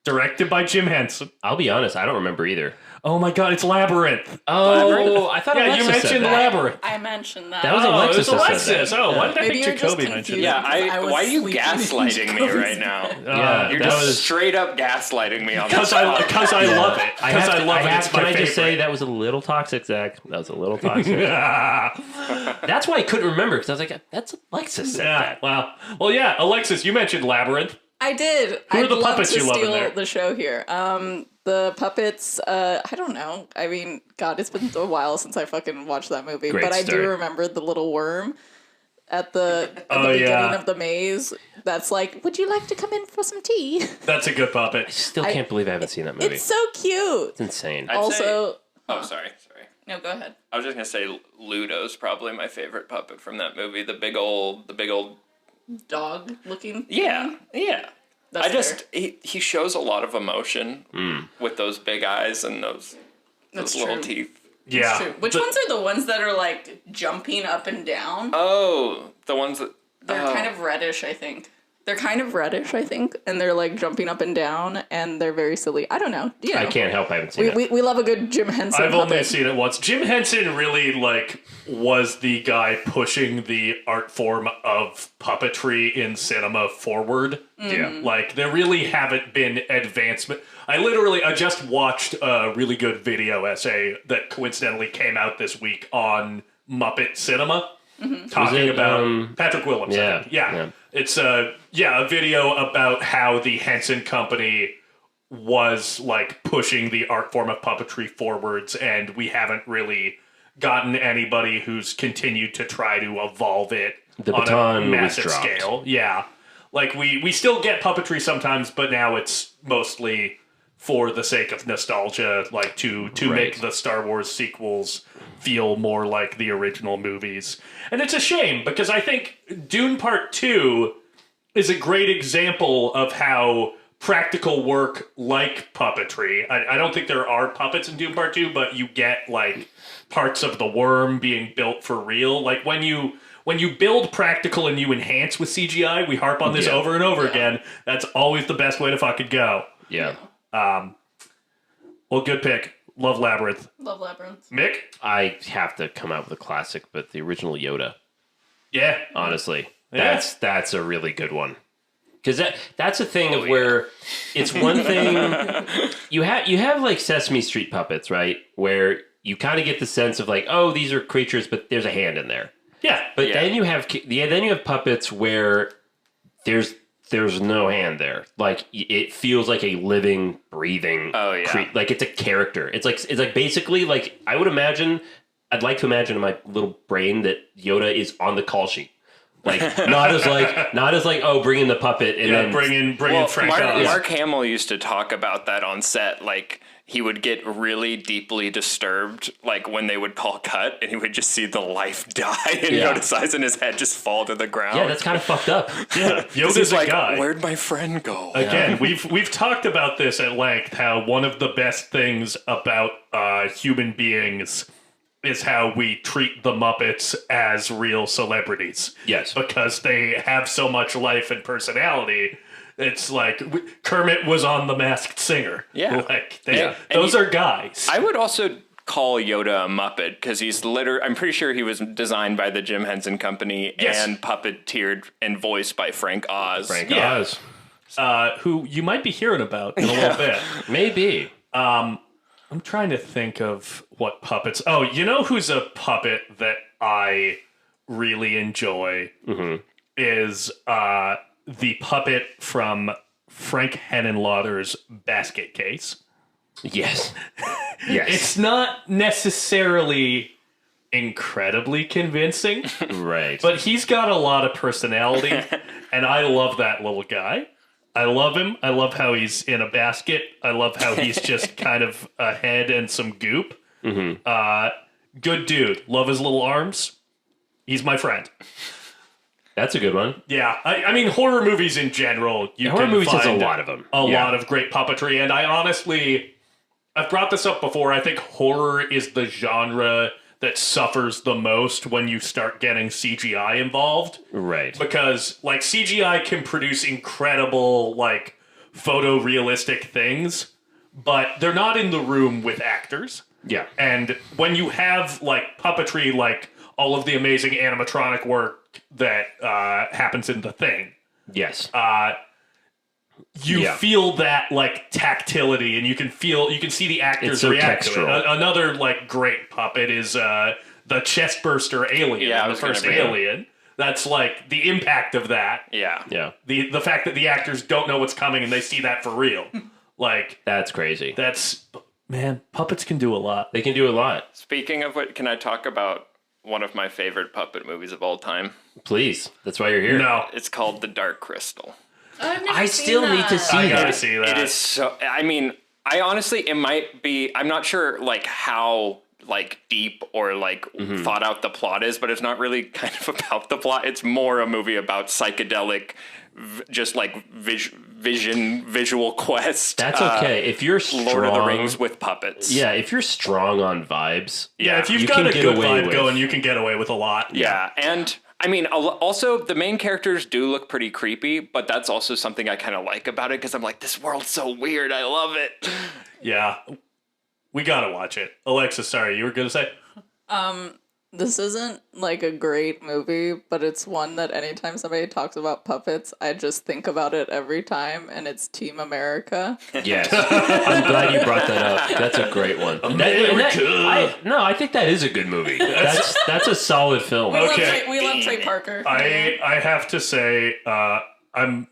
Directed by Jim Henson. I'll be honest. I don't remember either. Oh my god, it's Labyrinth. Oh, I thought Yeah, Alexis you said mentioned that. Labyrinth. I mentioned that. That was Oh, Alexis it was that said Alexis. that. Oh, why did I Maybe think you're just Jakobi mentioned confused. it? Yeah, I was why are you sleeping gaslighting me in right now? Yeah, You're that just was- straight up gaslighting me on Because this I podcast. love it. Because I love it. It's Can my I favorite. just say that was a little toxic, Zach? That was a little toxic. That's why I couldn't remember, because I was like, that's Alexis said Yeah, that. wow. Well, yeah, Alexis, you mentioned Labyrinth. I did. Who are I'd the love puppets to you love in steal there? the show here. The puppets, I don't know. I mean, God, it's been a while since I fucking watched that movie. Great but I start. do remember the little worm at the Oh, beginning yeah. of the maze. That's like, would you like to come in for some tea? That's a good puppet. Still can't believe I haven't seen that movie. It's so cute. It's insane. I'd Also, Oh, sorry. no, go ahead. I was just gonna say Ludo's probably my favorite puppet from that movie. The big old. Dog looking. Yeah. That's He shows a lot of emotion with those big eyes and those That's little true. teeth. Yeah. True. Which ones are the ones that are like jumping up and down? Oh, the ones that They're kind of reddish, I think. They're kind of reddish, I think, and they're like jumping up and down, and they're very silly. I don't know. You know. I can't help. I haven't seen it. We love a good Jim Henson. I've only puppet. seen it once. Jim Henson really was the guy pushing the art form of puppetry in cinema forward. Mm-hmm. Yeah. There really haven't been advancement. I just watched a really good video essay that coincidentally came out this week on Muppet cinema. Mm-hmm. Talking about Patrick Willems. Yeah, I think. Yeah. yeah. It's a video about how the Henson Company was pushing the art form of puppetry forwards, and we haven't really gotten anybody who's continued to try to evolve it The on baton a was massive dropped. scale. Yeah. We still get puppetry sometimes, but now it's mostly for the sake of nostalgia, to make the Star Wars sequels feel more like the original movies. And it's a shame, because I think Dune Part 2 is a great example of how practical work like puppetry. I don't think there are puppets in Dune Part 2, but you get parts of the worm being built for real. When you build practical and you enhance with CGI, we harp on this over and over again. That's always the best way to fucking go. Yeah. Well, good pick. Love Labyrinth. Love Labyrinth. Mick? I have to come out with a classic, but the original Yoda. Yeah. Honestly, Yeah. that's a really good one. Because that's a thing of where it's one thing you have Sesame Street puppets, right? Where you kind of get the sense of oh, these are creatures, but there's a hand in there. Yeah. But then you have puppets where there's no hand there. It feels like a living, breathing. Oh, yeah. It's a character. It's basically I'd like to imagine in my little brain that Yoda is on the call sheet. Not as oh, bring in the puppet and then bring in Frank Oz. Mark Hamill used to talk about that on set. He would get really deeply disturbed, when they would call cut, and he would just see the life die, and Yoda's eyes in his head just fall to the ground. Yeah, that's kind of fucked up. Yeah, Yoda's a guy. Where'd my friend go? Again, we've talked about this at length, how one of the best things about human beings is how we treat the Muppets as real celebrities. Yes. Because they have so much life and personality. It's Kermit was on The Masked Singer. Yeah. Those are guys. I would also call Yoda a Muppet, because he's I'm pretty sure he was designed by the Jim Henson Company and puppeteered and voiced by Frank Oz. Frank Oz. Who you might be hearing about in a little bit. Maybe. I'm trying to think of what puppets. Oh, you know who's a puppet that I really enjoy is the puppet from Frank Henenlotter's Basket Case. Yes. Yes. It's not necessarily incredibly convincing, right. but he's got a lot of personality, and I love that little guy. I love him. I love how he's in a basket. I love how he's just kind of a head and some goop. Good dude. Love his little arms. He's my friend. That's a good one. Yeah. I mean, horror movies in general, Horror can movies find has a lot of them. A lot of great puppetry. And I honestly, I've brought this up before. I think horror is the genre that suffers the most when you start getting CGI involved. Right. Because, CGI can produce incredible, photorealistic things, but they're not in the room with actors. Yeah. And when you have, puppetry, all of the amazing animatronic work that happens in The Thing, yes. you feel that tactility, and you can see the actors so react textural. to it. Another great puppet is the chestburster alien, Yeah, I the was gonna first bring it up. Alien. That's the impact of that. Yeah. Yeah. The fact that the actors don't know what's coming and they see that for real. That's crazy. Man, puppets can do a lot. They can do a lot. Speaking of what, can I talk about one of my favorite puppet movies of all time? Please. That's why you're here. No, It's called The Dark Crystal. I still need to see I gotta that. see that. It is so. I mean, I honestly, it might be. I'm not sure how deep or thought out the plot is, but it's not really kind of about the plot. It's more a movie about psychedelic, just visual quest. That's okay. If you're strong, Lord of the Rings with puppets. Yeah, if you're strong on vibes. Yeah, if you've you got can a get good away vibe with- going, you can get away with a lot. Yeah, and I mean, also the main characters do look pretty creepy, but that's also something I kind of like about it because I'm like, this world's so weird. I love it. Yeah. We gotta watch it. Alexa, sorry, you were gonna say? This isn't like a great movie, but it's one that anytime somebody talks about puppets, I just think about it every time, and it's Team America. Yes. I'm glad you brought that up. That's a great one. I think that is a good movie. That's a solid film. Okay. We love Trey Parker. I have to say, I'm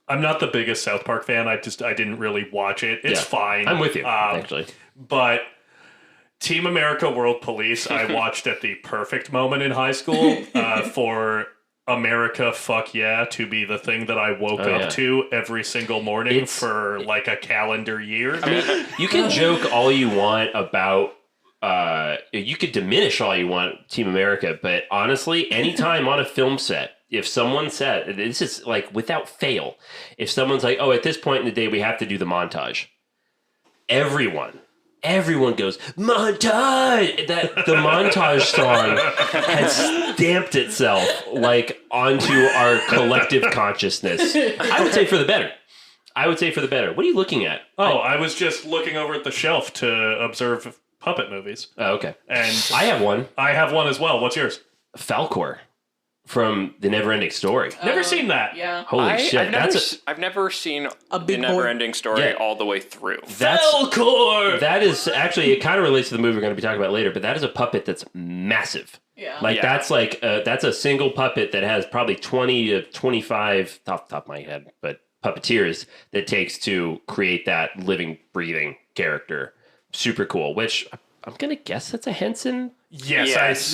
not the biggest South Park fan. I didn't really watch it. It's fine. I'm with you, actually. But Team America World Police, I watched at the perfect moment in high school for America Fuck Yeah to be the thing that I woke up to every single morning for like a calendar year. I mean, you can joke all you want about, you could diminish all you want Team America, but honestly, anytime on a film set, if someone said, this is like without fail, if someone's like, oh, at this point in the day, we have to do the montage, everyone goes, montage! The montage song has stamped itself like onto our collective consciousness. I would say for the better. What are you looking at? Oh, I was just looking over at the shelf to observe puppet movies. Oh, okay. And I have one. I have one as well. What's yours? Falcor from The Neverending Story. Never seen that. Yeah. Holy shit. I've never seen A The big boy. Never-Ending Story all the way through. Falcor! That is actually, it kind of relates to the movie we're going to be talking about later, but that is a puppet that's massive. Yeah. That's a single puppet that has probably 20 to 25, off the top of my head, but puppeteers that it takes to create that living, breathing character. Super cool, which I'm going to guess that's a Henson. Yes.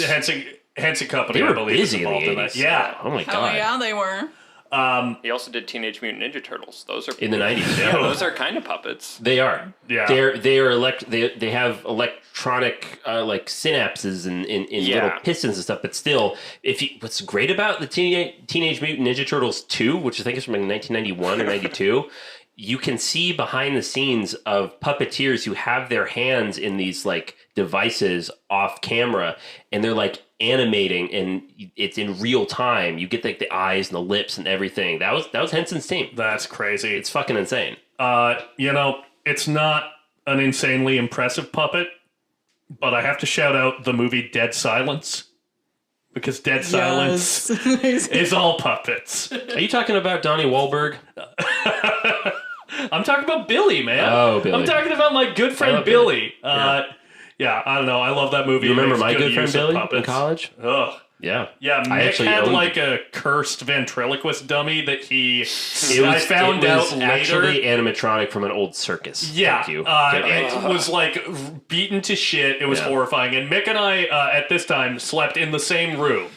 Henson Company, They were I believe, busy is in the involved in that. 80s. Yeah. Oh my Hell God. yeah, they were. He also did Teenage Mutant Ninja Turtles. Those are In the 90s. yeah, those are kind of puppets. They are. Yeah. They have electronic like synapses and little pistons and stuff. But still, what's great about the Teenage Mutant Ninja Turtles 2, which I think is from 1991 or 92, you can see behind the scenes of puppeteers who have their hands in these like devices off camera, and they're like animating, and it's in real time. You get like the eyes and the lips and everything. That was Henson's team. That's crazy. It's fucking insane. It's not an insanely impressive puppet, but I have to shout out the movie Dead Silence, because Dead Silence is all puppets. Are you talking about Donnie Wahlberg? I'm talking about Billy, man. Oh, Billy. I'm talking about my good friend Billy. Yeah, I don't know. I love that movie. You remember It my makes good friend use of Billy in puppets. college? Ugh. Yeah. Yeah, I Mick actually had owned like a cursed ventriloquist dummy that It I was found out later. actually animatronic from an old circus. Yeah, Thank you. it was like beaten to shit. It was horrifying. And Mick and I, at this time, slept in the same room.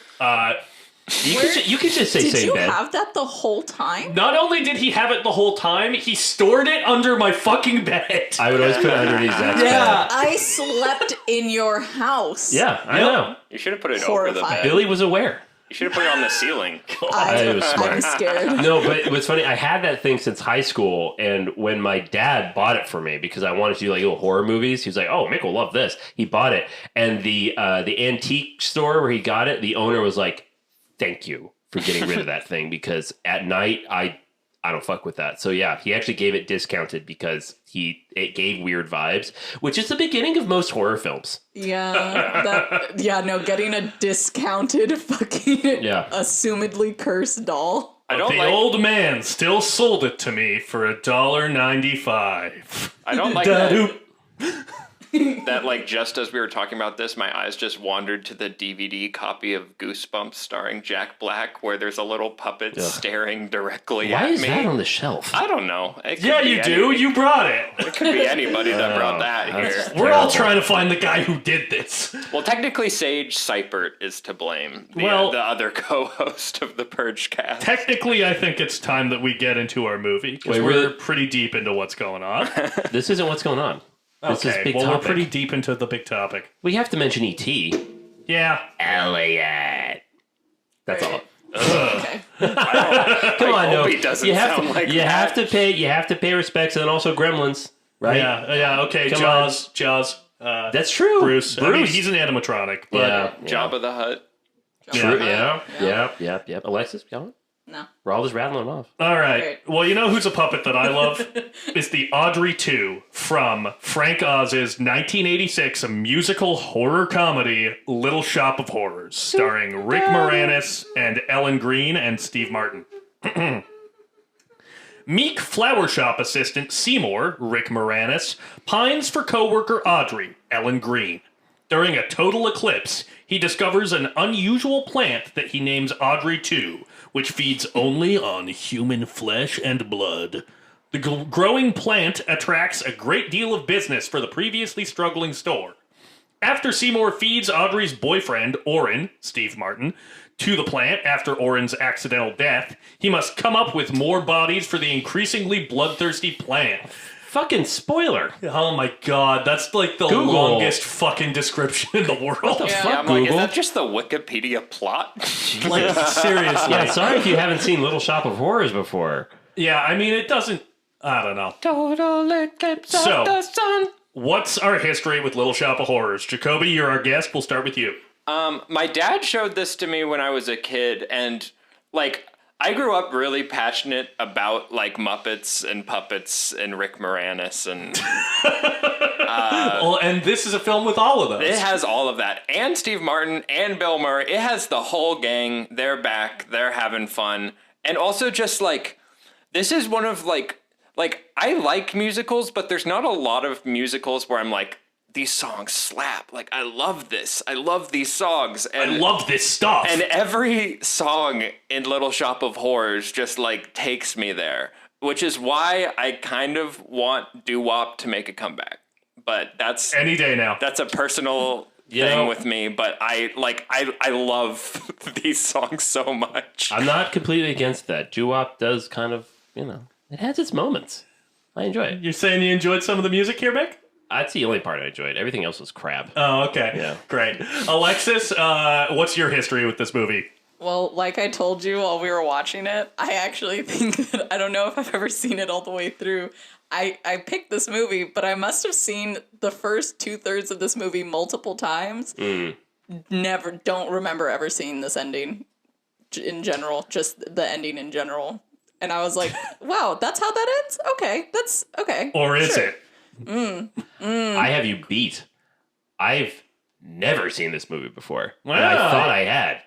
You could just say Did same you bed. have that the whole time? Not only did he have it the whole time, he stored it under my fucking bed. I would always put it underneath Zach's bed. I slept in your house. Yeah, I know. You should have put it over the Horrifying. bed. Billy was aware. You should have put it on the ceiling. I was smart. I'm scared. No, but what's funny, I had that thing since high school, and when my dad bought it for me, because I wanted to do like little horror movies, he was like, oh, Mick will love this. He bought it, and the antique store where he got it, the owner was like, thank you for getting rid of that thing, because at night I don't fuck with that. So yeah, he actually gave it discounted because it gave weird vibes, which is the beginning of most horror films. Getting a discounted fucking assumedly cursed doll. The old man still sold it to me for $1.95. I don't like that. That, like, just as we were talking about this, my eyes just wandered to the DVD copy of Goosebumps starring Jack Black, where there's a little puppet staring directly at me. Why is that on the shelf? I don't know. Yeah, you do. You brought it. It could be anybody that brought that here. We're all trying to find the guy who did this. Well, technically, Sage Seipert is to blame. The other co-host of the Purge cast. Technically, I think it's time that we get into our movie, because we're pretty deep into what's going on. This isn't what's going on. This is big well, topic. we're pretty deep into the big topic. We have to mention E.T. Yeah. Elliot. That's all. Okay. Come on, no. He doesn't you have sound to, like you that. have to pay. You have to pay respects, and then also Gremlins, right? Yeah. Okay. Come Jaws. That's true. Bruce. I mean, he's an animatronic, but Jabba the Hutt. True, Yeah. yeah. Alexis, go on. No. We're all just rattling them off. All right. Great. Well, you know who's a puppet that I love? It's the Audrey 2 from Frank Oz's 1986 musical horror comedy Little Shop of Horrors, starring Rick Moranis and Ellen Greene and Steve Martin. Meek flower shop assistant Seymour, Rick Moranis, pines for coworker Audrey, Ellen Greene. During a total eclipse, he discovers an unusual plant that he names Audrey 2, which feeds only on human flesh and blood. The growing plant attracts a great deal of business for the previously struggling store. After Seymour feeds Audrey's boyfriend, Orrin, Steve Martin, to the plant after Orrin's accidental death, he must come up with more bodies for the increasingly bloodthirsty plant. Fucking spoiler. Oh my god, that's like the Google. longest fucking description in the world. What the Yeah. fuck, I'm like, is Google? that just the Wikipedia plot? Like, seriously. Yeah, sorry if you haven't seen Little Shop of Horrors before. Yeah, I mean, it doesn't... I don't know. Total eclipse So- of the sun. What's our history with Little Shop of Horrors? Jakobi, you're our guest. We'll start with you. My dad showed this to me when I was a kid, and like I grew up really passionate about like Muppets and puppets and Rick Moranis, and Well, and this is a film with all of those. it has all of that, and Steve Martin and Bill Murray. It has the whole gang. They're back. They're having fun, and also just like this is one of like I like musicals, but there's not a lot of musicals where I'm like, these songs slap. Like, I love this. I love these songs. And I love this stuff. And every song in Little Shop of Horrors just like takes me there, which is why I kind of want doo-wop to make a comeback. But that's Any day now. a personal You thing know- with me. But I love these songs so much. I'm not completely against that. Doo-wop does kind of, it has its moments. I enjoy it. You're saying you enjoyed some of the music here, Mick? That's the only part I enjoyed. Everything else was crap. Oh, okay. Yeah. Great. Alexis, what's your history with this movie? Well, like I told you while we were watching it, I actually think that I don't know if I've ever seen it all the way through. I picked this movie, but I must have seen the first 2/3 of this movie multiple times. Don't remember ever seeing this ending in general, just the ending in general. And I was like, wow, that's how that ends? Okay, that's okay. Or is sure. it? I have you beat. I've never seen this movie before. Wow. And I thought I had.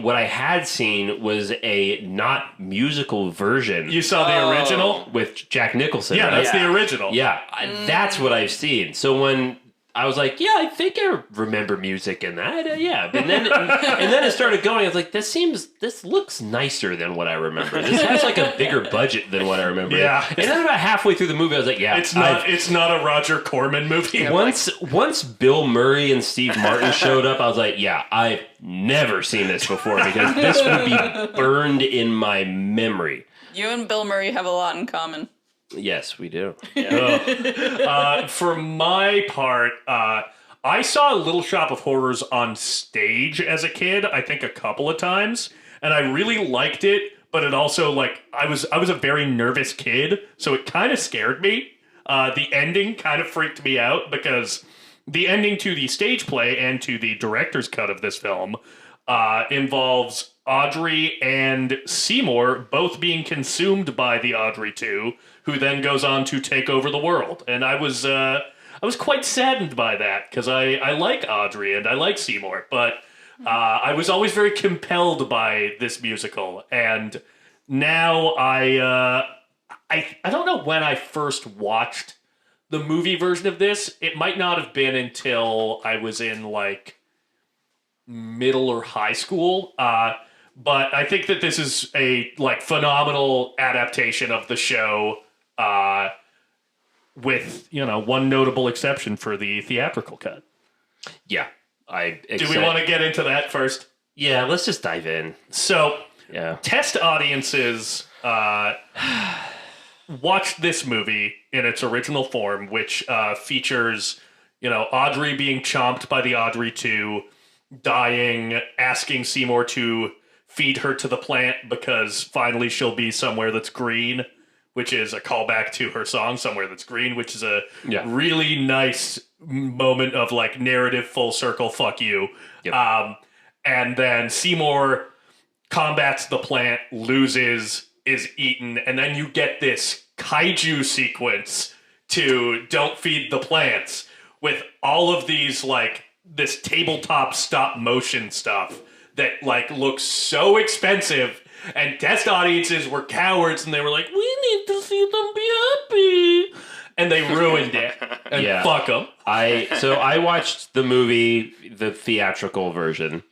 What I had seen was a not musical version You saw the original? with Jack Nicholson. Yeah, right? that's the original. Yeah, that's what I've seen. So when I was like, yeah, I think I remember music in that. Yeah, and then it started going. I was like, this looks nicer than what I remember. This has like a bigger budget than what I remember. Yeah. And then about halfway through the movie, I was like, yeah, It's not a Roger Corman movie. Once Bill Murray and Steve Martin showed up, I was like, yeah, I've never seen this before because this would be burned in my memory. You and Bill Murray have a lot in common. Yes, we do. For my part, I saw Little Shop of Horrors on stage as a kid, I think a couple of times, and I really liked it, but it also, like, I was a very nervous kid, so it kind of scared me. The ending kind of freaked me out, because the ending to the stage play and to the director's cut of this film involves Audrey and Seymour both being consumed by the Audrey 2, who then goes on to take over the world. And I was quite saddened by that, because I like Audrey and I like Seymour, but I was always very compelled by this musical. And now I don't know when I first watched the movie version of this. It might not have been until I was in like middle or high school. But I think that this is a like phenomenal adaptation of the show, with one notable exception for the theatrical cut. Yeah, Do we want to get into that first? Yeah, let's just dive in. So, Yeah. test audiences watch this movie in its original form, which features Audrey being chomped by the Audrey 2, dying, asking Seymour to feed her to the plant because finally she'll be somewhere that's green, which is a callback to her song Somewhere That's Green, which is a really nice moment of like narrative full circle fuck you. Yep. and then Seymour combats the plant, loses, is eaten, and then you get this kaiju sequence to Don't Feed the Plants with all of these, like, this tabletop stop motion stuff that, like, looks so expensive, and test audiences were cowards, and they were like, we need to see them be happy, and they ruined it, and fuck them. So I watched the movie, the theatrical version,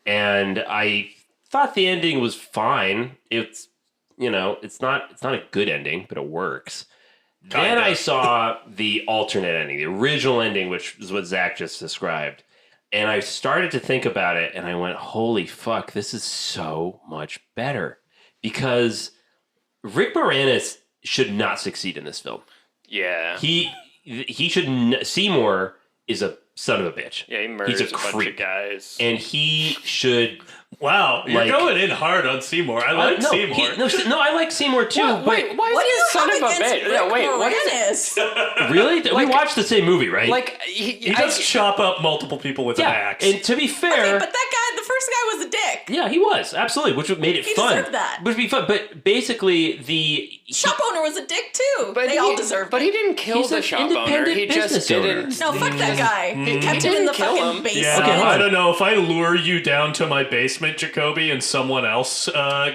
and I thought the ending was fine. It's, it's not a good ending, but it works. Then I saw the alternate ending, the original ending, which is what Zach just described. And I started to think about it, and I went, holy fuck, this is so much better. Because Rick Moranis should not succeed in this film. Yeah. He should... Seymour is a son of a bitch. Yeah, he murders He's a bunch of guys. And he should... Wow, you're going in hard on Seymour. I like Seymour. I like Seymour too. Wait, why is he a son of a bitch? Yeah, wait, what is it? Really? We watched the same movie, right? Like he does chop up multiple people with an axe. And to be fair, Okay, but that guy, the first guy was a dick. yeah, he was absolutely, which made it fun. He deserved that. Which would be fun, but basically the Shop owner was a dick too. But they all deserved But it. he didn't kill He's the an shop owner. independent He just business owner. didn't. No, fuck that guy. He kept him in the didn't kill fucking him. basement. Yeah, Okay, hold I on. don't know. If I lure you down to my basement, Jakobi, and someone else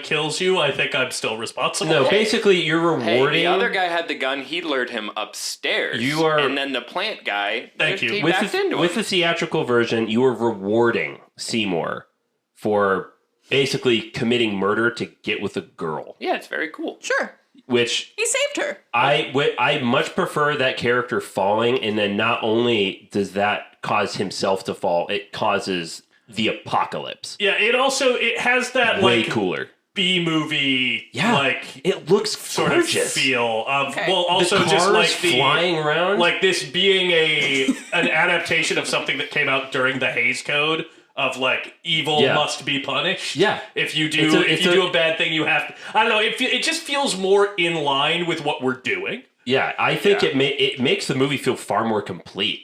kills you, I think I'm still responsible. no, basically you're Hey, rewarding. the other guy had the gun. He lured him upstairs. You are- and then the plant guy. Thank you. He with backed into with him. the theatrical version, you are rewarding Seymour for basically committing murder to get with a girl, Yeah, it's very cool. Sure. which He saved her. I much prefer that character falling, and then not only does that cause himself to fall, it causes the apocalypse. Yeah, it has that Way like cooler. B movie like It looks sort gorgeous. of feel of Okay. well also the cars just like the flying around. like this being an adaptation of something that came out during the Hays Code of like evil Yeah. must be punished. Yeah. If you do do a bad thing, you have to. I don't know. It just feels more in line with what we're doing. Yeah, I think it makes the movie feel far more complete.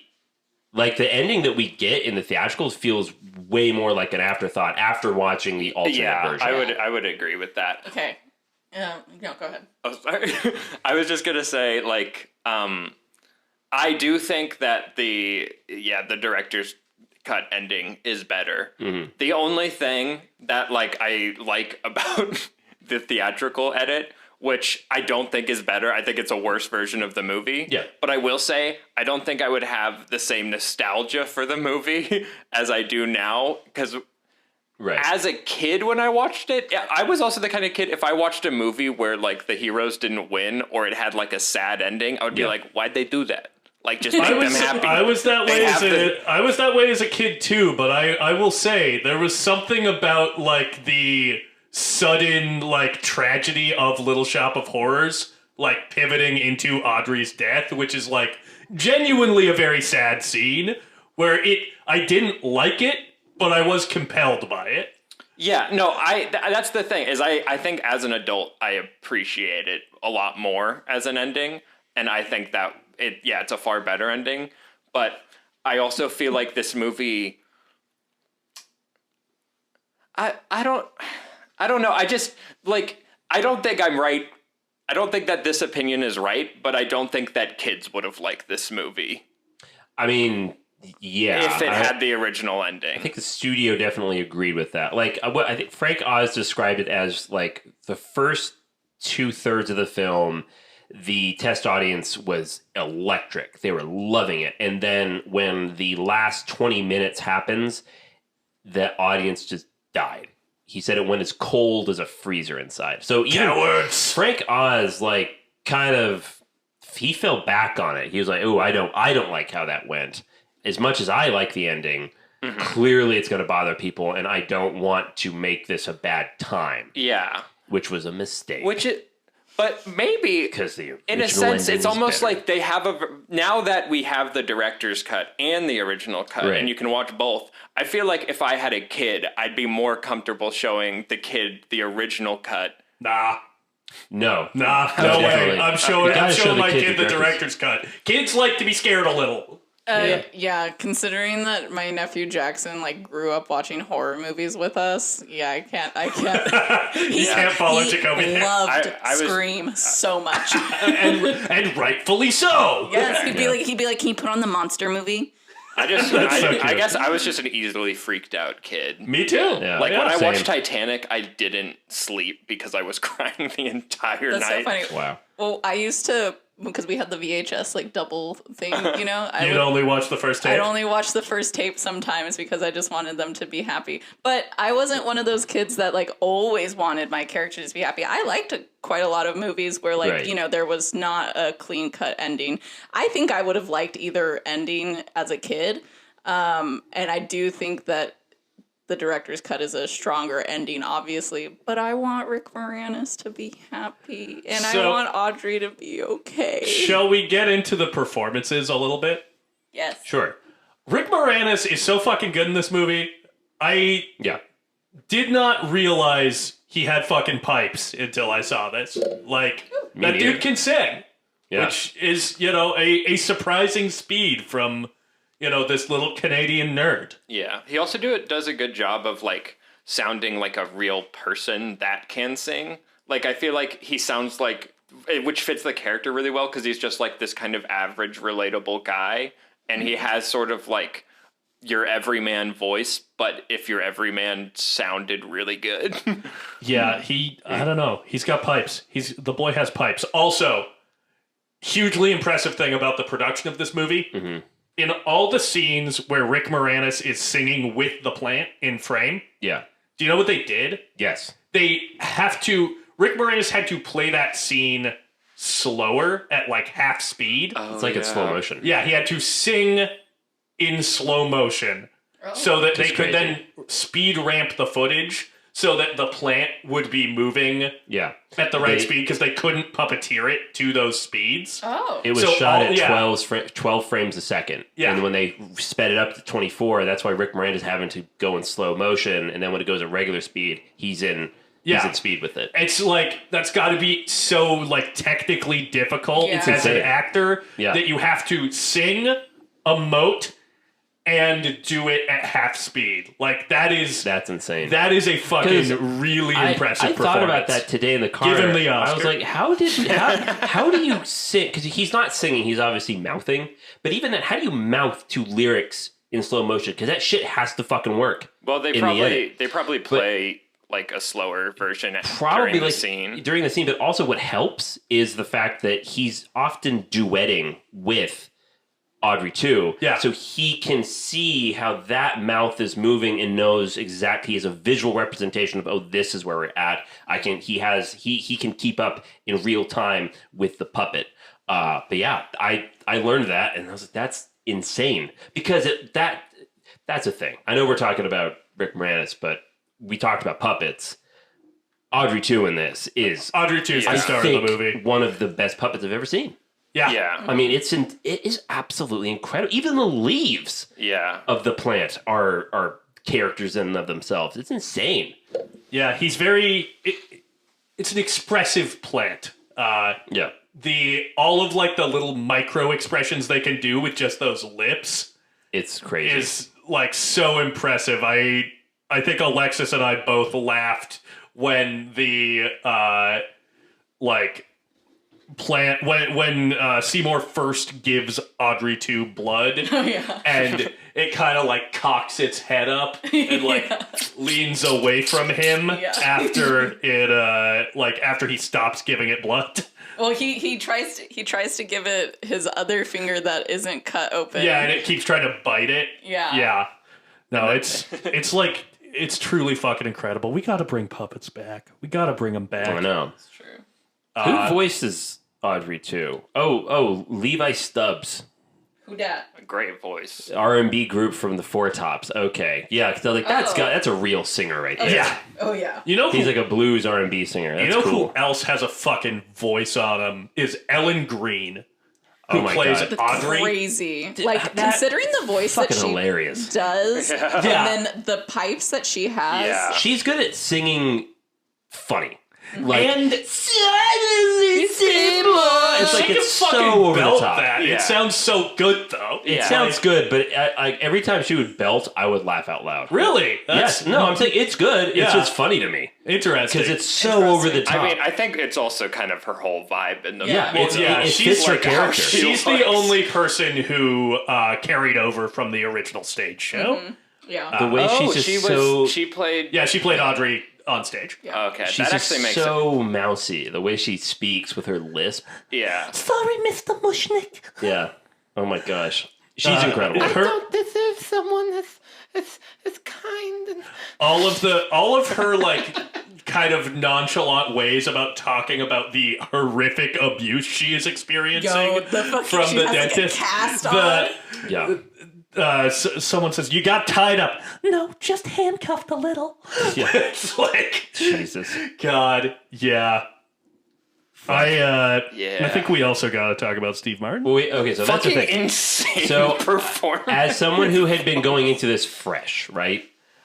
Like the ending that we get in the theatricals feels way more like an afterthought after watching the alternate version. I would agree with that. Okay. No, go ahead. Oh, sorry. I was just gonna say, like, I do think that the director's cut ending is better. Mm-hmm. The only thing that I like about the theatrical edit, which I don't think is better, I think it's a worse version of the movie. Yeah. But I will say, I don't think I would have the same nostalgia for the movie as I do now, because Right. as a kid when I watched it, I was also the kind of kid, if I watched a movie where like the heroes didn't win or it had like a sad ending, I would be like, why'd they do that? Like, just make them happy. I was that way They I was that way as a kid too, but I will say there was something about like the sudden like tragedy of Little Shop of Horrors like pivoting into Audrey's death, which is like genuinely a very sad scene where I didn't like it, but I was compelled by it. Yeah, no, that's the thing, is I think as an adult I appreciate it a lot more as an ending, and I think that it's a far better ending, but I also feel like this movie I don't know. I just I don't think I'm right. I don't think that this opinion is right, but I don't think that kids would have liked this movie. I mean, yeah. If it had the original ending. I think the studio definitely agreed with that. Like, what I think Frank Oz described it as like the first 2/3 of the film, the test audience was electric. They were loving it. And then when the last 20 minutes happens, the audience just died. He said it went as cold as a freezer inside. So even Cowards. Frank Oz, like, kind of, he fell back on it. He was like, "Oh, I don't like how that went. As much as I like the ending, clearly it's going to bother people, and I don't want to make this a bad time." Yeah. Which was a mistake. But maybe, because the in a original sense, ending it's was almost better. like they have now that we have the director's cut and the original cut, Right. and you can watch both. I feel like if I had a kid, I'd be more comfortable showing the kid the original cut. No no, way. definitely. I'm showing gotta show the my kid kid the the director's cut. Kids like to be scared a little. Yeah, considering that my nephew Jackson like grew up watching horror movies with us, I can't. You can't follow Jakobi. He loved I was- Scream so much. and rightfully so. Yes, he'd be like, can you put on the monster movie? I cute. guess I was just an easily freaked out kid. Me too. Yeah. Like when I same. watched Titanic, I didn't sleep because I was crying the entire That's night. so funny. Wow. Well, I used to, because we had the VHS like double thing, you know. You'd only watch the first tape. I'd only watch the first tape sometimes because I just wanted them to be happy. But I wasn't one of those kids that like always wanted my characters to be happy. I liked quite a lot of movies where like, Right. you know, there was not a clean cut ending. I think I would have liked either ending as a kid. And I do think that the director's cut is a stronger ending, obviously, but I want Rick Moranis to be happy and I So- want Audrey to be okay. Shall we get into the performances a little bit? Yes. Sure. Rick Moranis is so fucking good in this movie. I Yeah. did not realize he had fucking pipes until I saw this. Like, Me that neither. dude can sing, Yeah. which is, you know, a surprising speed from, you know, this little Canadian nerd. Yeah, he also does a good job of like sounding like a real person that can sing. Like I feel like he sounds like, which fits the character really well because he's just like this kind of average, relatable guy, and he has sort of like your everyman voice, but if your everyman sounded really good. Yeah, I don't know. He's got pipes. The boy has pipes. Also, hugely impressive thing about the production of this movie. Mm-hmm. In all the scenes where Rick Moranis is singing with the plant in frame, Yeah. do you know what they did? Yes. Rick Moranis had to play that scene slower at like half speed. It's like in slow motion. Yeah, he had to sing in slow motion so that they could crazy. then speed ramp the footage so that the plant would be moving Yeah. at the right They- speed because they couldn't puppeteer it to those speeds. Oh. It was So shot all- at yeah. 12 frames a second. Yeah. And when they sped it up to 24, that's why Rick Moranis having to go in slow motion. And then when it goes at regular speed, he's in speed with it. It's like, that's got to be so like technically difficult Yeah. It's as an insane. actor Yeah. that you have to sing, emote, and do it at half speed. Like That's insane. that is a 'Cause fucking really impressive I thought about performance. that today in the car. Give him the I was Oscar. like, how do you sing? Because he's not singing, he's obviously mouthing. But even that, how do you mouth to lyrics in slow motion? Because that shit has to fucking work. Well, they in the probably edit. play like a slower version Probably during the like scene. during the scene, but also what helps is the fact that he's often duetting with Audrey too. Yeah. So he can see how that mouth is moving and knows exactly. He has a visual representation of, oh, this is where we're at. He can keep up in real time with the puppet. But yeah, I learned that and I was like, that's insane because that's a thing. I know we're talking about Rick Moranis, but we talked about puppets. Audrey 2 in this is, Audrey 2 is I the star of think, the movie. one of the best puppets I've ever seen. Yeah. I mean, it is absolutely incredible. Even the leaves Yeah. of the plant are characters in and of themselves. It's insane. Yeah, he's it's an expressive plant. Yeah. All of like the little micro expressions they can do with just those lips It's crazy. is like so impressive. I think Alexis and I both laughed when the like plant when Seymour first gives Audrey 2 blood. Oh, yeah. And it kind of like cocks its head up and like leans away from him Yeah. after it after he stops giving it blood. Well, he tries to give it his other finger that isn't cut open. Yeah, and it keeps trying to bite it. Yeah. Yeah. No, it's truly fucking incredible. We got to bring puppets back. We got to bring them back. I know. It's true. Who voices Audrey 2? Oh, Levi Stubbs. Who dat? A great voice. R&B group from the Four Tops. Okay. Yeah, because like, that's a real singer right there. Yeah. Oh yeah. You know He's who, like a blues R&B singer. That's you know cool. who else has a fucking voice on him is Ellen Green, who Oh my plays God. Audrey. Crazy. Like that- considering the voice that Fucking she hilarious. does, Yeah. and then the pipes that she has. Yeah. She's good at singing funny. Like, And it's like she it's can fucking so over the belt top. that. Yeah. It sounds so good though. It sounds good, but every time she would belt, I would laugh out loud. Really? Yes. No, I'm saying it's good. It's Yeah. just funny to me. Interesting. Because it's so over the top. I mean, I think it's also kind of her whole vibe in the yeah, movie. it she's fits her like how character. she- She's the looks. only person who carried over from the original stage show. Yeah. The way she's just she played. Yeah, she played Audrey on stage. Okay, she's that just actually makes so mousy. The way she speaks with her lisp. Yeah. Sorry, Mr. Mushnick. Yeah. Oh my gosh. She's incredible. deserve someone that's kind and. All of her like kind of nonchalant ways about talking about the horrific abuse she is experiencing the fucking from she the has, like, a dentist. cast The- Yeah. someone says, "You got tied up." No, just handcuffed a little. Yeah. It's like, Jesus. God, yeah. I Yeah. think we also got to talk about Steve Martin. Well, okay, so that's the Fucking thing. insane So, performance. As someone who had been going into this fresh, right?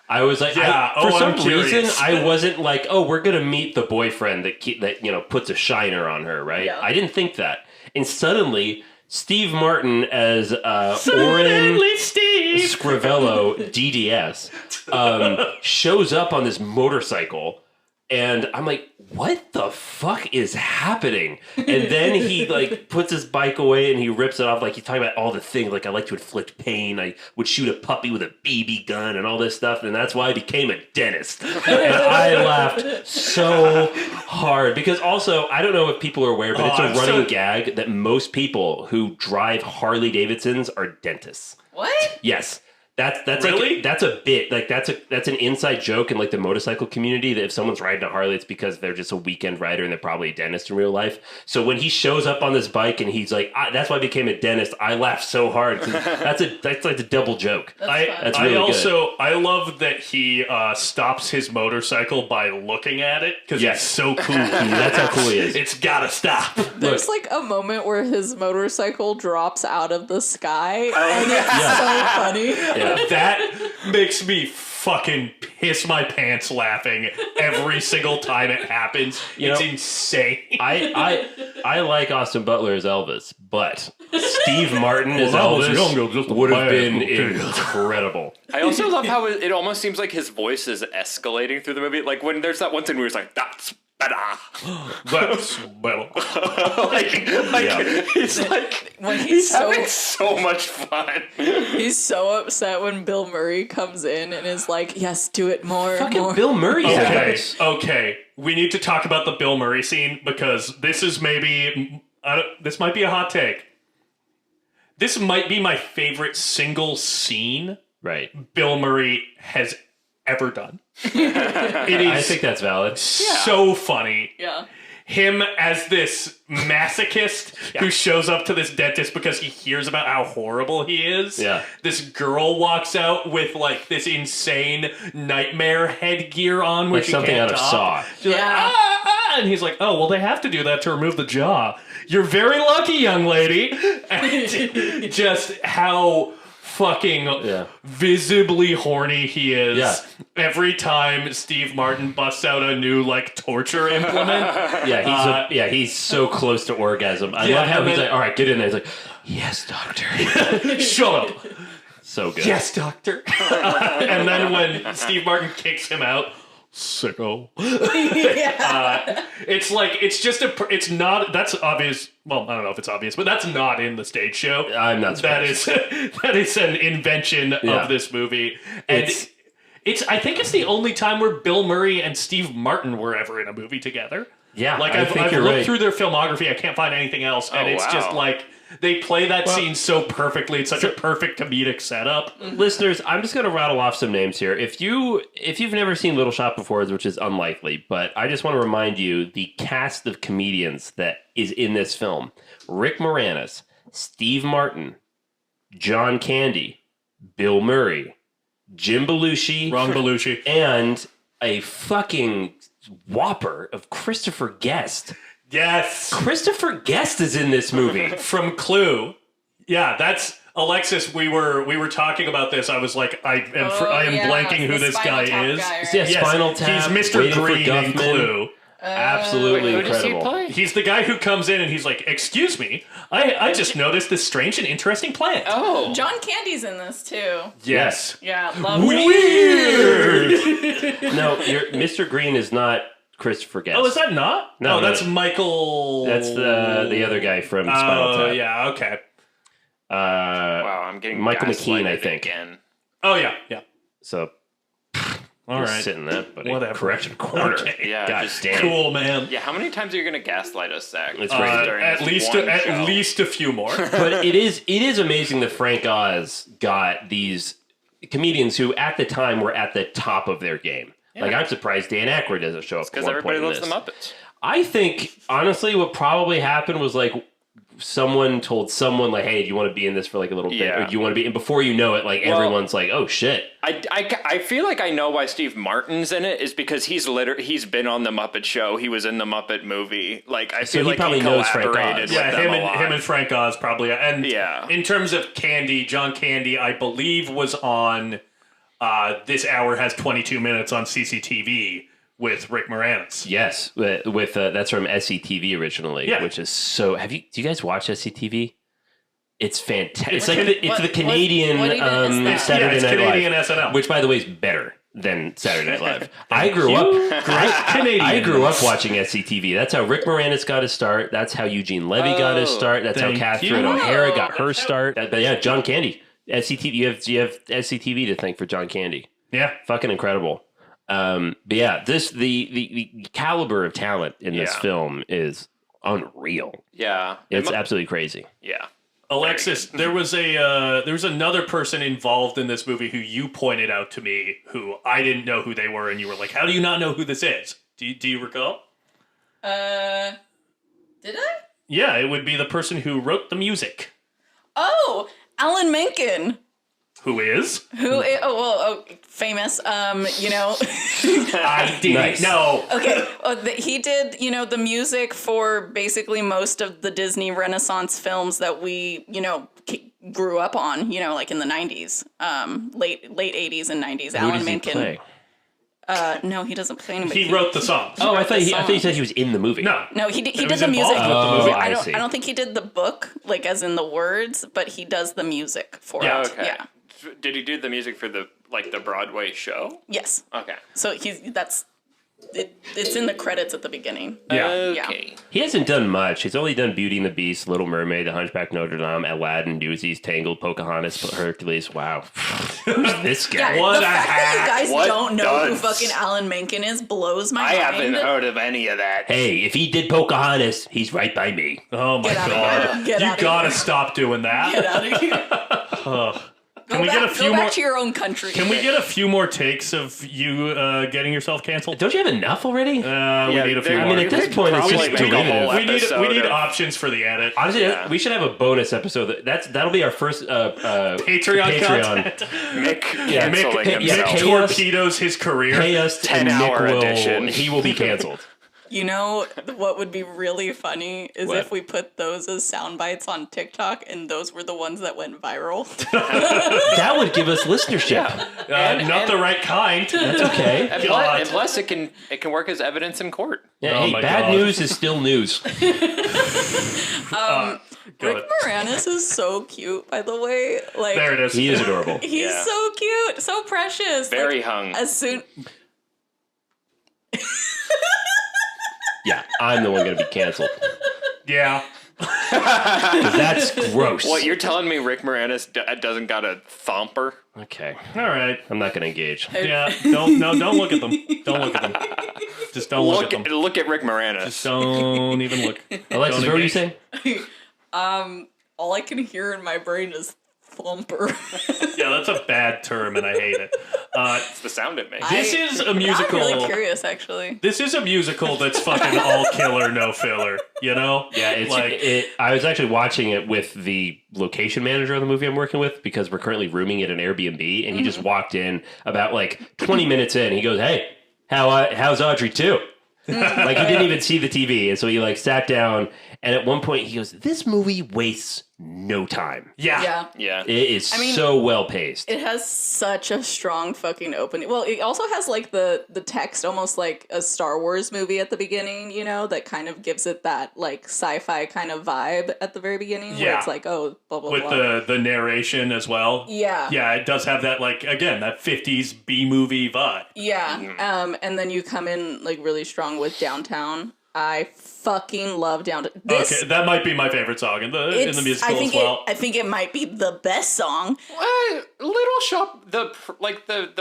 I was like, Yeah, for some I'm curious. reason, I wasn't like, oh, we're gonna meet the boyfriend that puts a shiner on her, right? Yeah. I didn't think that, and suddenly Steve Martin as Oren Steve. Scrivello DDS shows up on this motorcycle, and I'm like, what the fuck is happening? And then he like puts his bike away and he rips it off. Like he's talking about all the things, like I like to inflict pain. I would shoot a puppy with a BB gun and all this stuff. And that's why I became a dentist. And I laughed so hard because also, I don't know if people are aware, but it's a running gag that most people who drive Harley Davidsons are dentists. What? Yes. That's Really? like that's a bit like that's an inside joke in like the motorcycle community that if someone's riding a Harley, it's because they're just a weekend rider and they're probably a dentist in real life. So when he shows up on this bike and he's like, "That's why I became a dentist," I laugh so hard because that's like a double joke. That's really good. I love that he stops his motorcycle by looking at it because Yes. he's so cool. That's how cool he is. It's gotta stop. There's like a moment where his motorcycle drops out of the sky, and it's so funny. Yeah. That makes me fucking piss my pants laughing every single time it happens. It's insane. I like Austin Butler as Elvis, but Steve Martin as Well, that was Elvis young, just a would have bad been kid. incredible. I also love how it almost seems like his voice is escalating through the movie. Like when there's that one scene where he's like, "That's better." That's well. He's like When he's having so much fun. he's so upset when Bill Murray comes in and is like, "Yes, do it more, more." Bill Murray Okay. We need to talk about the Bill Murray scene because this is maybe this might be a hot take. This might be my favorite single scene Right. Bill Murray has ever done. It is I think that's valid. so funny. Yeah. Him as this masochist who shows up to this dentist because he hears about how horrible he is. Yeah. This girl walks out with like this insane nightmare headgear on, which Like something he can't out of talk. Saw. She's like, and he's like, "Oh, well, they have to do that to remove the jaw. You're very lucky, young lady." And just how fucking visibly horny he is. Yeah. Every time Steve Martin busts out a new like torture implement. He's so close to orgasm. I Yeah, love how and he's then- like, "All right, get in there." He's like, "Yes, doctor." Shut up. So good. Yes, doctor. And then when Steve Martin kicks him out, sicko. It's like it's not. That's obvious. Well, I don't know if it's obvious, but that's not in the stage show. I'm not That surprised. that is an invention of this movie, and it's. I think it's the only time where Bill Murray and Steve Martin were ever in a movie together. Yeah, Like I I've think you're looked right. through their filmography, I can't find anything else, and it's just like they play that scene so perfectly. It's such a perfect comedic setup. Listeners, I'm just going to rattle off some names here. If you've never seen Little Shop before, which is unlikely, but I just want to remind you the cast of comedians that is in this film: Rick Moranis, Steve Martin, John Candy, Bill Murray, Jim Belushi, Ron Belushi. and a fucking whopper of Christopher Guest. Yes. Christopher Guest is in this movie. From Clue. Yeah, that's Alexis. We were talking about this. I was like, I am blanking who the this Spinal guy Tap is. guy, right? Yeah, Yes, Spinal Tap. he's Mr. Waiting for Green in Guffman. Clue. Absolutely Who does he incredible. play? He's the guy who comes in and he's like, "Excuse me, I just noticed this strange and interesting plant." Oh. John Candy's in this too. Yes. Yeah, lovely. Weird. No, Mr. Green is not Christopher Guest. Oh, is that not? No, that's no. Michael. That's the other guy from Spinal Oh, Tap. yeah. Okay. Wow, I'm getting Michael McKean, I gaslighted think. Again. Oh, yeah. Yeah. So, All just right. sit in that, buddy. Whatever. Correction corner. Okay. Yeah, God just- damn. Cool, man. Yeah, how many times are you going to gaslight us, Zach? It's crazy. During At this least one show? at least a few more. But it is amazing that Frank Oz got these comedians who at the time were at the top of their game. Like, I'm surprised Dan Aykroyd doesn't show up. Because at one everybody point in loves the this. Muppets. I think, honestly, what probably happened was like someone told someone like, "Hey, do you want to be in this for like a little bit, Yeah. or do you want to be?" And before you know it, like everyone's like, "Oh shit!" I feel like I know why Steve Martin's in it is because he's been on the Muppet Show. He was in the Muppet movie. Like I So feel he like probably he knows Frank collaborated Oz. with Yeah, them a lot. him and Frank Oz probably. And Yeah. in terms of Candy, John Candy, I believe was on This Hour Has 22 Minutes on CCTV with Rick Moranis. Yes, with that's from SCTV originally, Yeah. which is so. Do you guys watch SCTV? It's fantastic. It's like what- the Canadian what even is that? Saturday Yeah, it's Night Canadian Live, SNL. which by the way is better than Saturday Night Live. I grew up. Canadian. I grew up watching SCTV. That's how Rick Moranis got his start. That's how Eugene Levy got his start. That's how thank Catherine you. O'Hara got her start. But yeah, John Candy. SCTV. You have SCTV to thank for John Candy. Yeah. Fucking incredible. But yeah, the caliber of talent in this Yeah. film is unreal. Yeah. It's absolutely crazy. Yeah. Alexis, there was another person involved in this movie who you pointed out to me who I didn't know who they were, and you were like, "How do you not know who this is?" Do you recall? Did I? Yeah, it would be the person who wrote the music. Oh, Alan Menken. Who is? Famous. You know. I didn't Nice. know. Okay, he did, the music for basically most of the Disney Renaissance films that we, grew up on, like in the 90s, late 80s and 90s. Who Alan does he Menken. play? No, he doesn't play anybody. He wrote the songs. Oh, I thought the you said he was in the movie. No. No, he did was the music. involved with the movie. I I see. don't think he did the book, like as in the words, but he does the music for Yeah, it. Okay. Yeah. Did he do the music for the Broadway show? Yes. Okay. So it's in the credits at the beginning. Yeah. Okay. He hasn't done much. He's only done Beauty and the Beast, Little Mermaid, The Hunchback of Notre Dame, Aladdin, Newsies, Tangled, Pocahontas, Hercules. Wow. Who's this guy? Yeah, What the a fact that you guys What don't know who does- fucking Alan Menken is blows my I mind. haven't heard of any of that. Hey, if he did Pocahontas, he's right by me. Oh my Get outta god. here. Get You outta gotta here. stop doing that. Get out of here. Can we get a few go more? back to your own country. Can we get a few more takes of you getting yourself canceled? Don't you have enough already? We need a few there- more. I mean, at this point, it's Probably just make a derivative. whole we need episode of- options for the edit. Honestly, Yeah. we should have a bonus episode. That'll be our first Patreon content. Mick Yeah, canceling Mick- yeah, himself. pay Torpedoes his career. Pay us, and 10-hour Nick will. edition. He will be canceled. You know what would be really funny is What? if we put those as sound bites on TikTok and those were the ones that went viral. That would give us listenership. Not the right kind. That's okay. God. Plus, it can work as evidence in court. Yeah, Oh hey, my bad God. news is still news. Go Rick ahead. Moranis is so cute, by the way. Like There it is. He is adorable. he's Yeah. so cute, so precious. Very like, hung. As soon Yeah, I'm the one going to be canceled. Yeah. 'Cause that's gross. What, you're telling me Rick Moranis doesn't got a thumper? Okay, All right. I'm not going to engage. Yeah. Don't look at them. Don't look at them. Just don't look at them. Look at Rick Moranis. Don't even look. Alexis, Don't what were you engage. saying? all I can hear in my brain is thumper. Yeah, that's a bad term, and I hate it. It's the sound it makes. This is a musical. I'm really curious, actually. This is a musical that's fucking all killer, no filler. You know? Yeah, it's like I was actually watching it with the location manager of the movie I'm working with because we're currently rooming at an Airbnb, and he just walked in about like 20 minutes in. He goes, "Hey, how's Audrey too?" Like he didn't even see the TV, and so he like sat down And at one point he goes, this movie wastes no time. Yeah. Yeah. It is so well paced. It has such a strong fucking opening. Well, it also has like the text almost like a Star Wars movie at the beginning, you know, that kind of gives it that like sci-fi kind of vibe at the very beginning where Yeah. it's like, oh, blah, blah, With blah. the narration as well. Yeah. Yeah, it does have that, like, again, that 50s B-movie vibe. Yeah. And then you come in like really strong with Downtown. I fucking love Downtown. Okay, that might be my favorite song in the musical as well. I think it might be the best song. Little Shop, the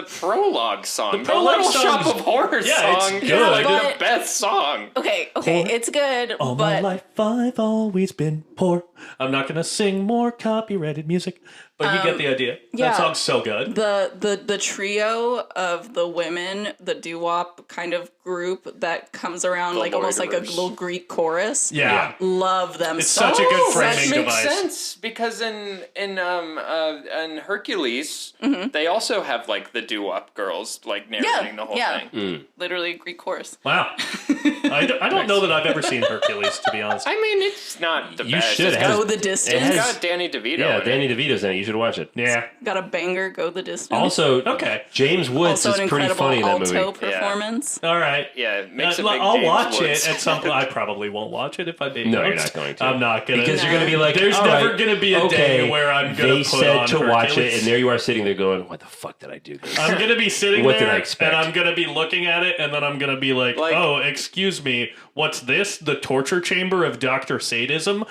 prologue song, the, prologue Little Shop song's- of Horrors yeah, it's song is good. like But- the best song. Okay, it's good, All my but life I've always been poor. I'm not gonna sing more copyrighted music, but you get the idea. yeah. That song's so good. the trio of the women, the doo-wop kind of group that comes around like almost like a Loiterers. little Greek chorus. Yeah. Love them It's so such a good much. framing That makes device. sense because in Hercules, they also have like the doo-wop girls like narrating the whole thing. Literally Greek chorus. Wow. I don't know that I've ever seen Hercules, to be honest. I mean, it's not the You best. should It's have. Go got, the It distance. has- it's got Danny DeVito. Yeah, in it. Danny DeVito's in it. You should watch it. Yeah. Got a banger. Go the distance. Also, Okay. James Woods also an is pretty incredible funny in that alto movie. performance. All right. Yeah, it makes a big I'll James watch Woods. it at some point. I probably won't watch it if I did. No, you're not going to. I'm not gonna. Because you're going to be like, There's all never right, gonna be a okay, day where I'm gonna they put said on to watch it, Hercules. and there you are sitting there going, "What the fuck did I do this?" I'm gonna be sitting What there, did I expect? and I'm gonna be looking at it, and then I'm gonna be like, Like- "Oh, excuse me, what's this? The torture chamber of Dr. Sadism?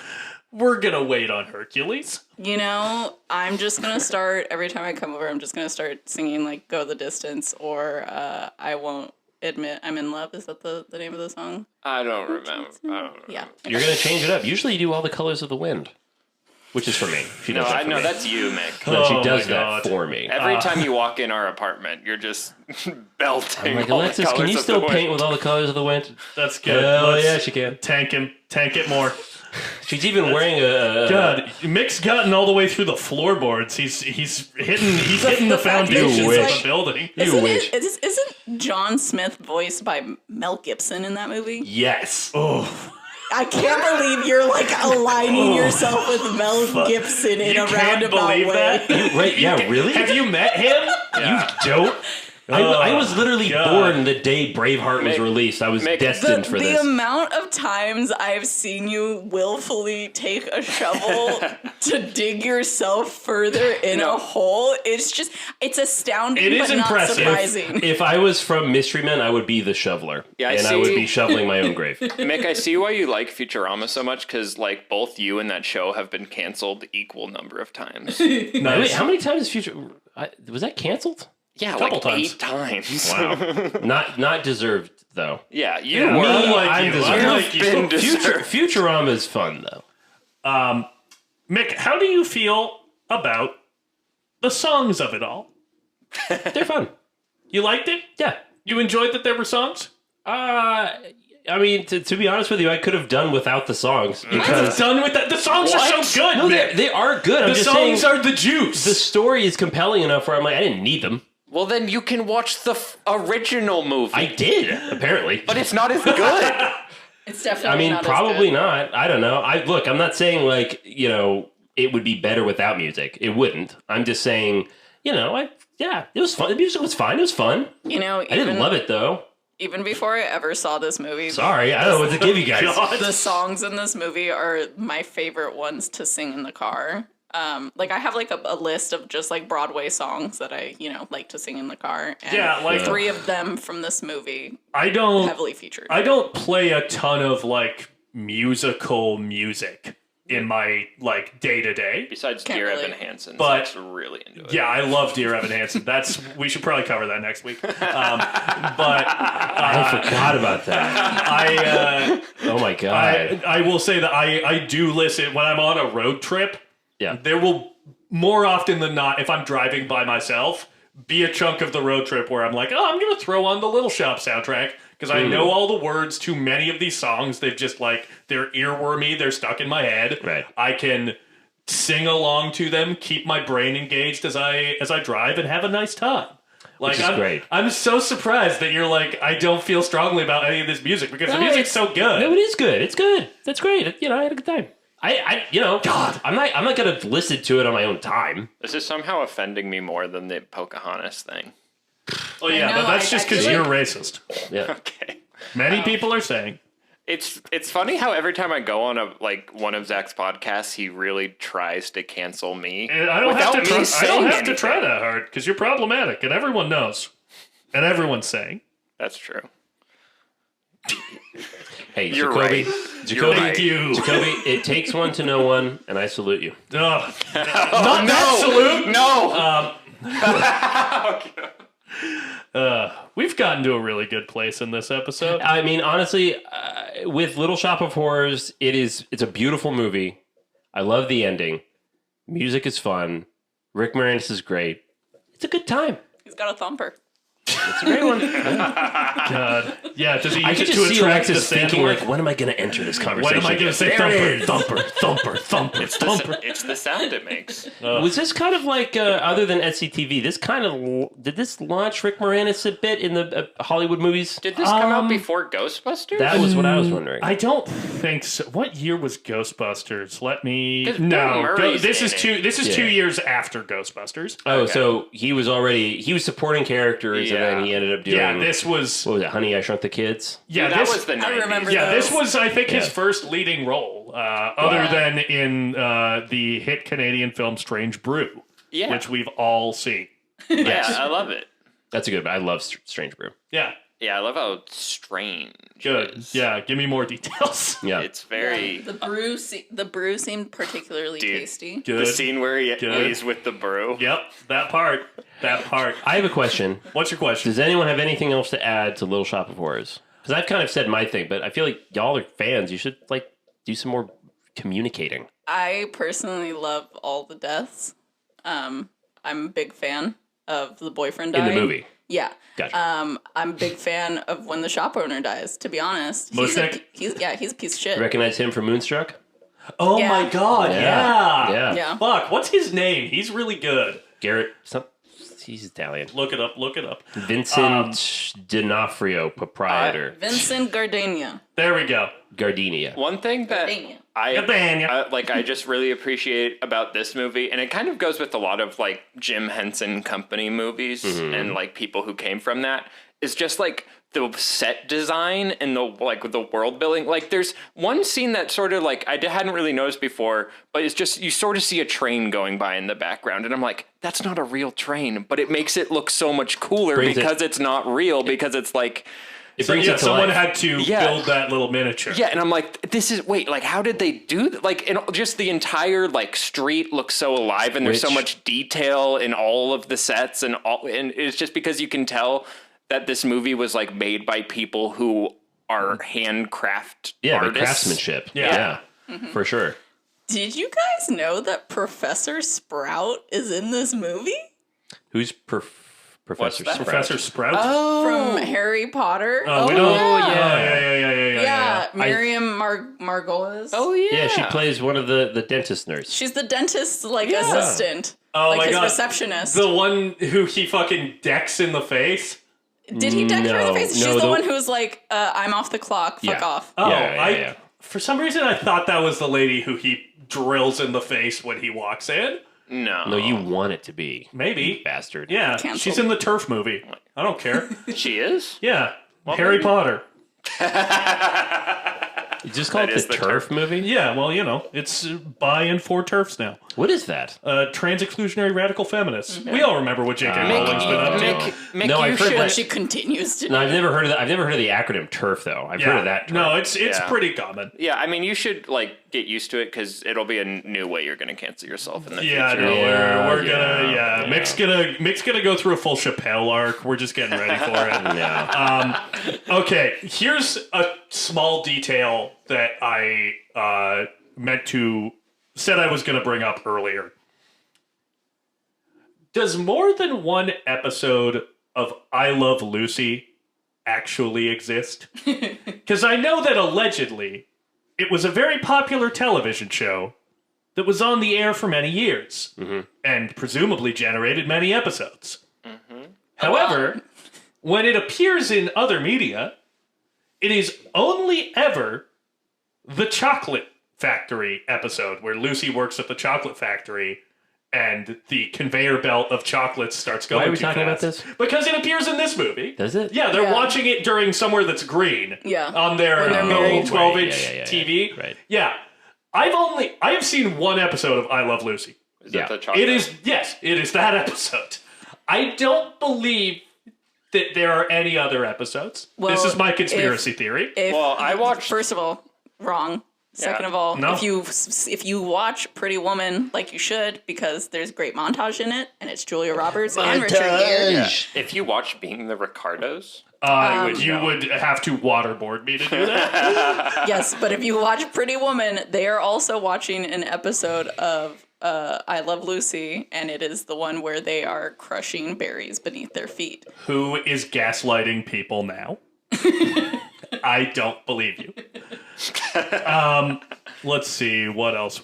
We're gonna wait on Hercules." You know, I'm just gonna start every time I come over. I'm just gonna start singing like "Go the Distance" or "I Won't Admit I'm in Love." Is that the name of the song? I don't remember. I don't know. Yeah. You're going to change it up. Usually, you do all the colors of the wind, which is for me. She No, does that I for know me. that's you, Mick. No, she Oh does my that God. for me. Every time you walk in our apartment, you're just belting. I'm like, all the Alexis, can colors you of still the paint wind. with all the colors of the wind? That's good. Hell Let's yeah, she can. tank him. Tank it more. She's even wearing a. God, Mick's gotten all the way through the floorboards. He's hitting the fact that foundations she's of like- the building. You wish. Isn't John Smith voiced by Mel Gibson in that movie? Yes. I can't believe you're like aligning yourself with Mel Gibson in You a can't roundabout believe way. that? Right? Yeah. Really? Have you met him? You don't. I was literally God. born the day Braveheart was Mick- released. I was Mick- destined for The this. amount of times I've seen you willfully take a shovel to dig yourself further in a hole, it's astounding It is but not impressive. surprising. If I was from Mystery Men, I would be the shoveler. Yeah, I and I see. would be shoveling my own grave. Mick, I see why you like Futurama so much because like both you and that show have been canceled equal number of times. Wait, how many times is Future? Was that canceled? Yeah, Couple like times. 8 times. Wow. not deserved though. Yeah, you Yeah, were. unlike I'm you. deserved. Unlike you. Been deserved. Futurama is fun though. Mick, how do you feel about the songs of it all? They're fun. You liked it? Yeah. You enjoyed that there were songs? I mean, to be honest with you, I could have done without the songs I'm because done with that. The songs are so good, no, Mick. they are good. I'm The just songs saying are the juice. the story is compelling enough where I'm like, I didn't need them. Well, then you can watch the original movie. I did apparently, But it's not as good. It's definitely I mean, not as probably good. not. I don't know. I'm not saying like it would be better without music. It wouldn't. I'm just saying it was fun. The music was fine. It was fun. You know, I didn't love it though. Even before I ever saw this movie, Sorry, I don't know what to give you guys. God. the songs in this movie are my favorite ones to sing in the car. Like I have like a list of just like Broadway songs that I, like to sing in the car. And Yeah, like- 3 of them from this movie I don't heavily featured. I don't play a ton of like musical music in my like day to day. Besides Can't Dear relate. Evan Hansen, But- that's really into it. Yeah, I love Dear Evan Hansen. We should probably cover that next week. But I forgot about that. Oh my god. I will say that I do listen when I'm on a road trip. Yeah. There will more often than not, if I'm driving by myself, be a chunk of the road trip where I'm like, oh, I'm gonna throw on the Little Shop soundtrack because I know all the words to many of these songs. They've just like they're earwormy. They're stuck in my head. Right. I can sing along to them, keep my brain engaged as I drive, and have a nice time. Like, Which is great. I'm so surprised that you're like, I don't feel strongly about any of this music because the music's so good. No, it is good. It's good. That's great. You know, I had a good time. God, I'm not gonna listen to it on my own time. This is somehow offending me more than the Pocahontas thing. Oh yeah, know, but that's I just because feel you're like- racist. Yeah. Okay. Many people are saying. It's funny how every time I go on one of Zach's podcasts, he really tries to cancel me. I don't without have to me try. I saying don't have anything. to try that hard because you're problematic, and everyone knows, and everyone's saying. That's true. Hey, You're Jakobi, right. Jakobi, You're right. Thank you. Jakobi, it takes one to know one, and I salute you. Ugh. Not that salute. No. We've gotten to a really good place in this episode. I mean, honestly, with Little Shop of Horrors, it's a beautiful movie. I love the ending. Music is fun. Rick Moranis is great. It's a good time. He's got a thumper. It's a great one. God, yeah. Does he I use could it just to see attract the Alexis thinking, sandworm? like, when am I going to enter this conversation? When am I going to say There it thumper, is. thumper, thumper, thumper? It's the sound it makes. Was this kind of like, other than SCTV, did this launch Rick Moranis a bit in the Hollywood movies? Did this come out before Ghostbusters? That was what I was wondering. I don't think so. What year was Ghostbusters? Let me. 'Cause Bill No, Murray's this in is it. two. This is Yeah. 2 years after Ghostbusters. Oh, so he was supporting characters, and then he ended up doing. Yeah, this was. What was it? Honey, I Shrunk the Kids. Yeah, that this was the 90s. I remember Yeah, those. this was, I think, his Yeah. first leading role, other Yeah. than in the hit Canadian film Strange Brew, Yeah. which we've all seen. Yeah, I love it. That's a good. I love Strange Brew. Yeah, Yeah, I love how strange. good. it is. Yeah, give me more details. Yeah, It's very The brew seemed particularly Dude. tasty. Good. the scene where Good. he's with the brew. Yep, that part. That part. I have a question. What's your question? Does anyone have anything else to add to Little Shop of Horrors? Because I've kind of said my thing, but I feel like y'all are fans. You should like do some more communicating. I personally love all the deaths. I'm a big fan of the boyfriend In dying. the movie. Yeah. Gotcha. I'm a big fan of when the shop owner dies, to be honest. Mushnick? He's a piece of shit. Recognize him from Moonstruck? Oh Yeah. my god, yeah. Yeah. Yeah. Fuck, what's his name? He's really good. Garrett. He's Italian. Look it up, look it up. Vincent D'Onofrio, proprietor. Vincent Gardenia. There we go. Gardenia. One thing that Gardenia. I just really appreciate about this movie, and it kind of goes with a lot of like Jim Henson Company movies and like people who came from that, is just like the set design and the world building. Like there's one scene that sort of like I hadn't really noticed before, but it's just you sort of see a train going by in the background, and I'm like, that's not a real train, but it makes it look so much cooler Brings it- because it's not real, because it's like. It brings it to someone life. had to Yeah. build that little miniature. Yeah, and I'm like, like, how did they do that? Like, and just the entire like street looks so alive, and there's so Rich. much detail in all of the sets, and it's just because you can tell that this movie was like made by people who are handcraft Yeah, the artists. craftsmanship. Yeah. For sure. Did you guys know that Professor Sprout is in this movie? Who's Professor that? Sprout? Professor Sprout? From Harry Potter? Oh, we don't. yeah. yeah, Miriam Margolis. Oh yeah, Yeah, she plays one of the dentist nurse. She's the dentist's assistant. Oh like my his god. receptionist. The one who he fucking decks in the face? Did he deck her in the No, face? no, She's the the- one who's like, I'm off the clock, fuck Yeah. off. Oh, Yeah. For some reason I thought that was the lady who he drills in the face when he walks in. No, you want it to be. Maybe. You bastard. Yeah, Canceled. she's in the Turf movie. I don't care. she is. Yeah, Harry Potter. You just call That it is the the turf movie? Yeah, well, you know, it's by and for TERFs now. What is that? Trans-exclusionary radical feminists. We all remember what J.K. Rowling's been up to. Mick, No, you I've heard should. that- She continues to. No, I've never heard of that. I've never heard of the acronym TERF though. I've heard of that term. No, it's Yeah. pretty common. Yeah, I mean, you should like get used to it because it'll be a new way you're going to cancel yourself in the Yeah, future. no, we're gonna yeah. Mick's gonna go through a full Chappelle arc. We're just getting ready for it. Yeah. Okay, here's a small detail that I said I was gonna bring up earlier. Does more than one episode of I Love Lucy actually exist? Because I know that allegedly it was a very popular television show that was on the air for many years and presumably generated many episodes. However, when it appears in other media, it is only ever the Chocolate Factory episode where Lucy works at the chocolate factory and the conveyor belt of chocolates starts going. Why are we too talking about fast. this? Because it appears in this movie. Does it? Yeah, they're Yeah. watching it during somewhere that's green. Yeah. On their When they're little married. 12-inch Right, yeah. TV. Right. Yeah. I have seen one episode of I Love Lucy. Is Yeah. it the chocolate? It is that episode. I don't believe that there are any other episodes. Well, this is my conspiracy theory. Well, I watched. First of all, wrong. Second Yeah. of all, No. if you watch Pretty Woman like you should, because there's great montage in it, and it's Julia Roberts and Richard Gere. Yeah. If you watch Being the Ricardos, You would have to waterboard me to do that. Yes, but if you watch Pretty Woman, they are also watching an episode of I Love Lucy, and it is the one where they are crushing berries beneath their feet. Who is gaslighting people now? I don't believe you. Let's see, what else?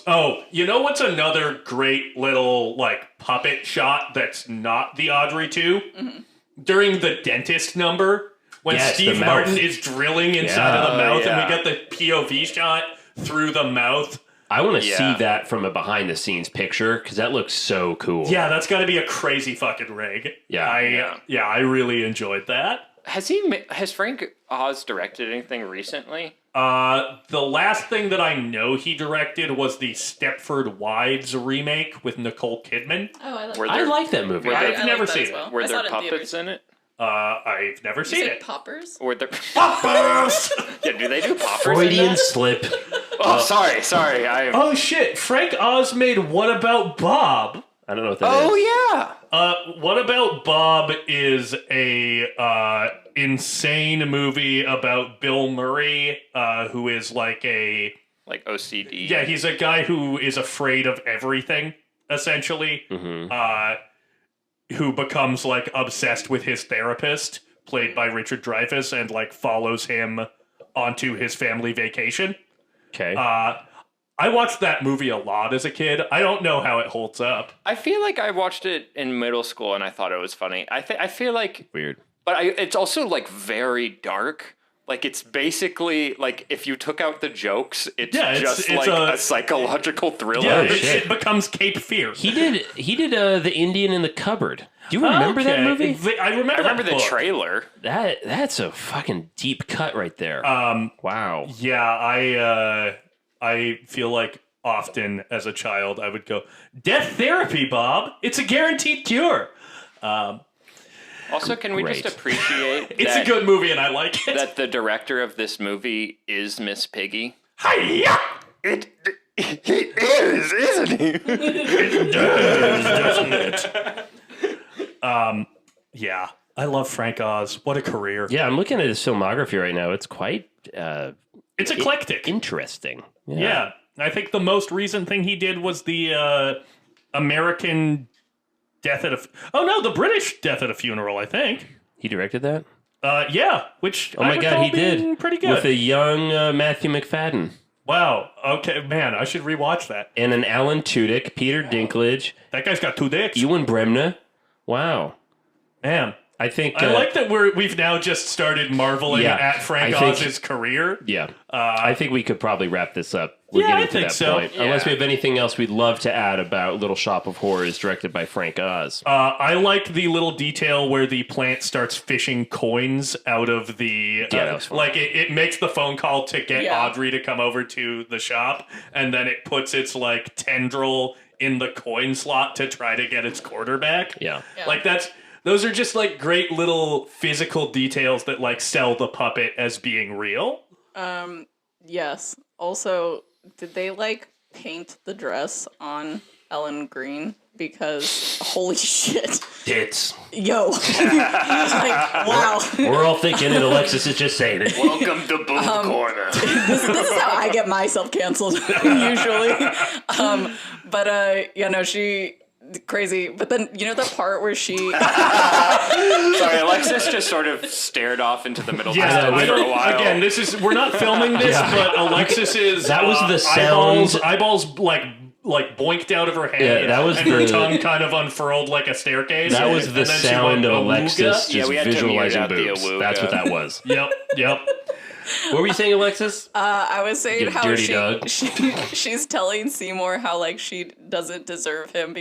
Oh, you know what's another great little like puppet shot that's not the Audrey 2? Mm-hmm. During the dentist number, when Yes, Steve the mouth. Martin is drilling inside Yeah. of the mouth, yeah. and we get the POV shot through the mouth. I want to Yeah. see that from a behind the scenes picture because that looks so cool. Yeah, that's got to be a crazy fucking rig. Yeah. I really enjoyed that. has Frank Oz directed anything recently? The last thing that I know he directed was the Stepford Wives remake with Nicole Kidman. Oh, I like Were I there, like that movie. I've I never like that seen as it. well. were I saw there it in puppets theaters. in it? I've never Is seen it it. poppers? Were there? Poppers! Yeah, do they do poppers? Freudian In that? slip. Oh, sorry. Oh shit! Frank Oz made What About Bob? I don't know what that is. Oh yeah. What About Bob is a insane movie about Bill Murray, who is like a Like OCD. yeah, he's a guy who is afraid of everything essentially. Who becomes like obsessed with his therapist, played by Richard Dreyfuss, and like follows him onto his family vacation. Okay. I watched that movie a lot as a kid. I don't know how it holds up. I feel like I watched it in middle school and I thought it was funny. I feel like, Weird. but it's also like very dark. Like it's basically like if you took out the jokes, it's Yeah, just it's like a psychological thriller. Yeah, shit. it becomes Cape Fear. He did the Indian in the Cupboard. Do you remember that Okay. movie? I remember. I remember that the book. trailer. That's a fucking deep cut right there. Wow. Yeah, I feel like often as a child I would go, "Death therapy, Bob. It's a guaranteed cure." Also, can we just Great. appreciate It's that, a good movie and I like it. that the director of this movie is Miss Piggy? Hi-ya! He is, isn't he? Doesn't it? Yeah, I love Frank Oz. What a career. Yeah, I'm looking at his filmography right now. It's quite It's eclectic. interesting. Yeah. I think the most recent thing he did was the American Death at a... Oh, no, the British Death at a Funeral, I think. He directed that? Yeah, which Oh my god, he did. Pretty good. With a young Matthew McFadden. Wow. Okay, man, I should rewatch that. And an Alan Tudyk, Peter Dinklage, That guy's got 2 dicks. Ewan Bremner. Wow. Man, I think... I like that we've now just started marveling Yeah, at Frank I think- Oz's career. Yeah. I think we could probably wrap this up. We're Yeah, getting I to think that so. point. Unless we have anything else we'd love to add about Little Shop of Horrors, directed by Frank Oz. I like the little detail where the plant starts fishing coins out of the... Yeah, that was fun. like, it makes the phone call to get Yeah. Audrey to come over to the shop, and then it puts its, like, tendril in the coin slot to try to get its quarter back. Yeah. Yeah. Like, those are just, like, great little physical details that, like, sell the puppet as being real. Yes. Also, did they like paint the dress on Ellen Green? Because holy shit, Tits. yo, like wow. We're all thinking it. Alexis is just saying it. Welcome to Boob Corner. This is how I get myself canceled usually. But you know, she crazy. But then you know the part where she Sorry, Alexis just sort of stared off into the middle Yeah, distance I for a don't, while. again, we're not filming this, but Alexis is That was the sound- eyeballs like like boinked out of her head. Yeah, that was and her tongue kind of unfurled like a staircase. That was the and then she sound went, of Alexis Yeah, just we had to mute visualizing out the boobs. awooga. That's what that was. Yep. What were you saying, Alexis? I was saying You how dirty dog. she's telling Seymour how like she doesn't deserve him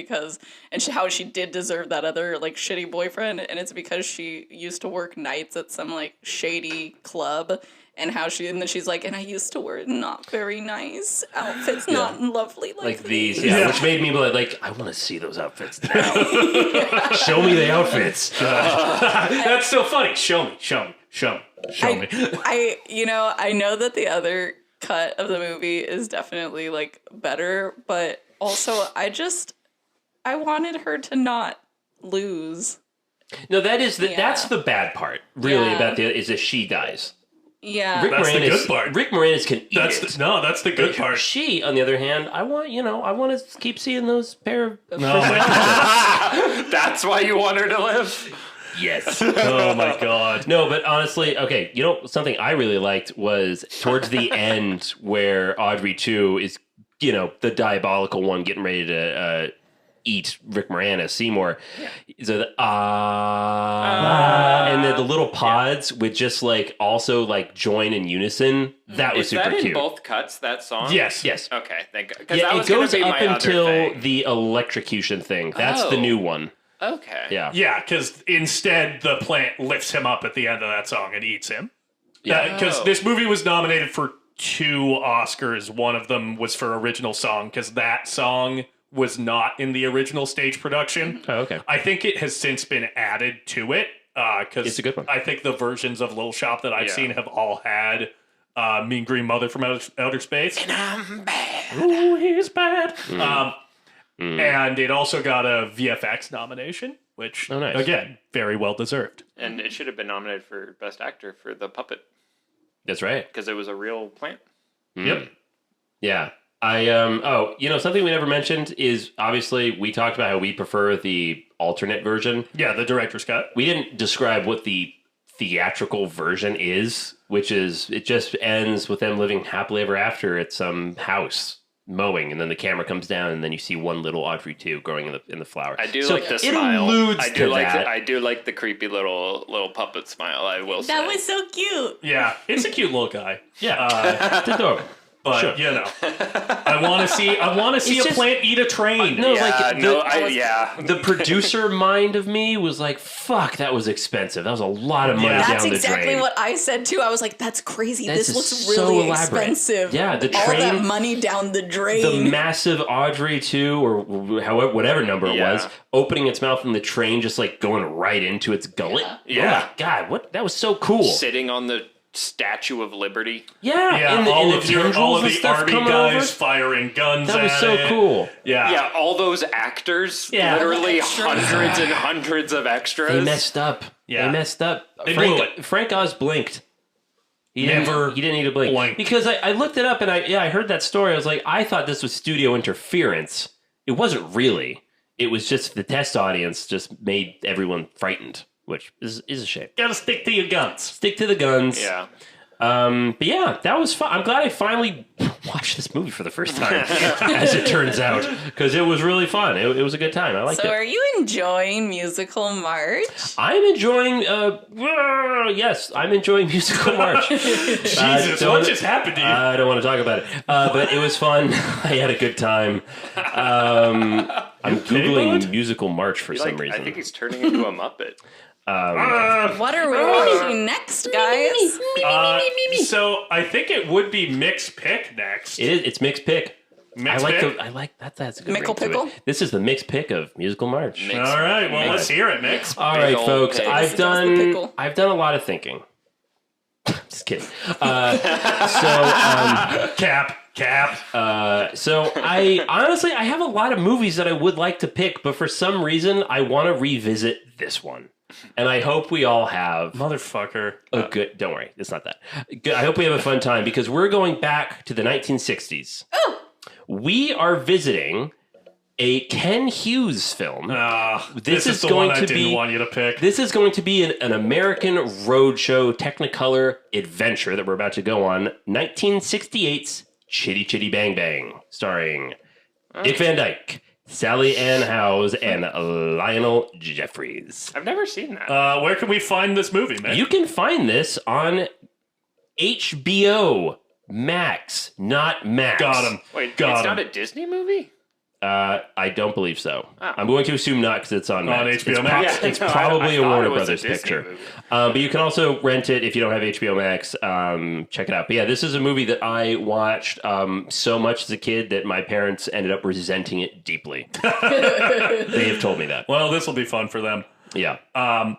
how she did deserve that other like shitty boyfriend, and it's because she used to work nights at some like shady club, and then she's like, and I used to wear not very nice outfits, not lovely Like these, which made me like, I want to see those outfits now. Show me the outfits. That's so funny. Show me. I know that the other cut of the movie is definitely like better, but also I wanted her to not lose. No, that's the bad part. Really, about is that she dies. Yeah, That's the good part. Rick Moranis can eat That's it. that's the good part. She, on the other hand, I want to keep seeing those pair of. That's why you want her to live? Yes. Oh my god. No, but honestly, okay, something I really liked was towards the end where Audrey 2 is, the diabolical one getting ready to eat Rick Moranis, Seymour. So and then the little pods would just like also like join in unison. That was Is super that in cute. both cuts, that song? Yes. Okay, thank God. 'Cause that Yeah, was it goes gonna be up my until other thing. the electrocution thing. That's the Oh. new one. Okay. Yeah. Yeah, because instead the plant lifts him up at the end of that song and eats him. Yeah. Because this movie was nominated for 2 Oscars. One of them was for original song, because that song was not in the original stage production. Oh, okay. I think it has since been added to it. Because It's a good one. I think the versions of Little Shop that I've Yeah. seen have all had Mean Green Mother from Outer Space. And I'm bad. Ooh, he's bad. And it also got a VFX nomination, which, Oh, nice. again, very well deserved. And it should have been nominated for Best Actor for the puppet, That's right. because it was a real plant. Yep. Yeah. Something we never mentioned is obviously we talked about how we prefer the alternate version. Yeah, the director's cut. We didn't describe what the theatrical version is, which is it just ends with them living happily ever after at some house mowing, and then the camera comes down, and then you see one little Audrey 2 growing in the flower. I do So like the it smile. alludes I to do like that. I do like the creepy little puppet smile. I will say that was so cute. Yeah, it's a cute little guy. Yeah, it's adorable. But, Sure. I want to see It's a just- plant eat a train. No, yeah. the producer mind of me was like, "Fuck, that was expensive. That was a lot of money Yeah. down That's the exactly drain." what I said too. I was like, "That's crazy. This This is looks so really elaborate. expensive. Yeah, the all that train- money down the drain." The massive Audrey 2 or however whatever number it Yeah. was, opening its mouth and the train just like going right into its gullet. Yeah. Oh my god, what that was so cool. Sitting on the Statue of Liberty. Yeah, Yeah, and all the of tendrils and the stuff army coming guys over. firing guns That was at so it. cool. Yeah. Yeah, all those actors. Yeah. Literally Extras. hundreds and hundreds of extras. They messed up. Yeah. They messed up. They blew it. Frank Oz blinked. He Never didn't need to blink. blinked. Because I looked it up and I heard that story. I was like, I thought this was studio interference. It wasn't really. It was just the test audience just made everyone frightened, which is a shame. Gotta stick to your guns. Stick to the guns. Yeah. But yeah, that was fun. I'm glad I finally watched this movie for the first time, as it turns out, because it was really fun. It was a good time. I liked So it. are you enjoying Musical March? I'm enjoying. Yes, I'm enjoying Musical March. Jesus, what just happened to you? I don't want to talk about it, but it was fun. I had a good time. I'm googling bud? Musical March for some I reason. think he's turning into a Muppet. What are we watching next, guys? So I think it would be mixed pick next. It's mixed pick. Mixed I pick? like that. That's a good Mickle ring to pickle? it. This is the mixed pick of Musical March. All right, well, let's hear it, Mix. All right, old folks. pick. I've This was the pickle. done a lot of thinking. Just kidding. Cap. So I honestly I have a lot of movies that I would like to pick, but for some reason I want to revisit this one, and I hope we all have Motherfucker. a good. Don't worry, it's not that. I hope we have a fun time because we're going back to the 1960s. Oh. We are visiting a Ken Hughes film. This is the going one I to didn't be- want you to pick. This is going to be an American roadshow Technicolor adventure that we're about to go on. 1968's Chitty Chitty Bang Bang, starring Dick Van Dyke, Sally Ann Howes, and Lionel Jeffries. I've never seen that. Where can we find this movie, man? You can find this on HBO Max, not Max. Got him. Wait, it's Got not him. a Disney movie? I don't believe so. I'm going to assume not because it's on Max. HBO it's Max? It's Yeah, no, probably I a thought Warner it was a Brothers Disney picture. movie. But you can also rent it if you don't have HBO Max. Check it out. But yeah, this is a movie that I watched so much as a kid that my parents ended up resenting it deeply. They have told me that. Well, this will be fun for them. Yeah. Are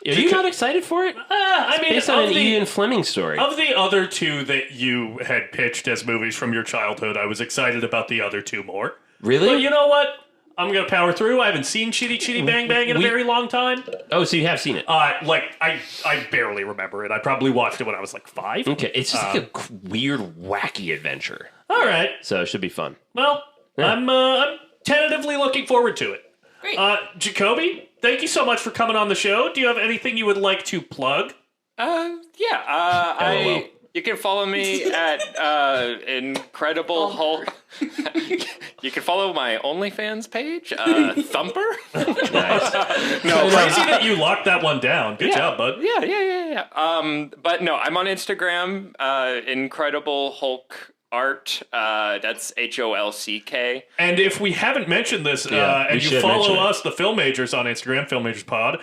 you not excited for it? I mean, Based on of an the, Ian Fleming story. of the other two that you had pitched as movies from your childhood, I was excited about the other two more. Really? But you know what? I'm gonna power through. I haven't seen Chitty Chitty Bang Bang in a very long time. Oh, so you have seen it? I barely remember it. I probably watched it when I was like 5. Okay, it's just like a weird, wacky adventure. All right. So it should be fun. Well, I'm tentatively looking forward to it. Great. Jakobi, thank you so much for coming on the show. Do you have anything you would like to plug? LOL. You can follow me at Incredible Hulk. You can follow my OnlyFans page, Thumper. Nice. No, Crazy that you locked that one down. Good job, bud. Yeah. But no, I'm on Instagram, Incredible Hulk Art. That's HOLCK. And if we haven't mentioned this, Yeah, we and you should follow mention it. us, the Film Majors on Instagram, Film Majors Pod,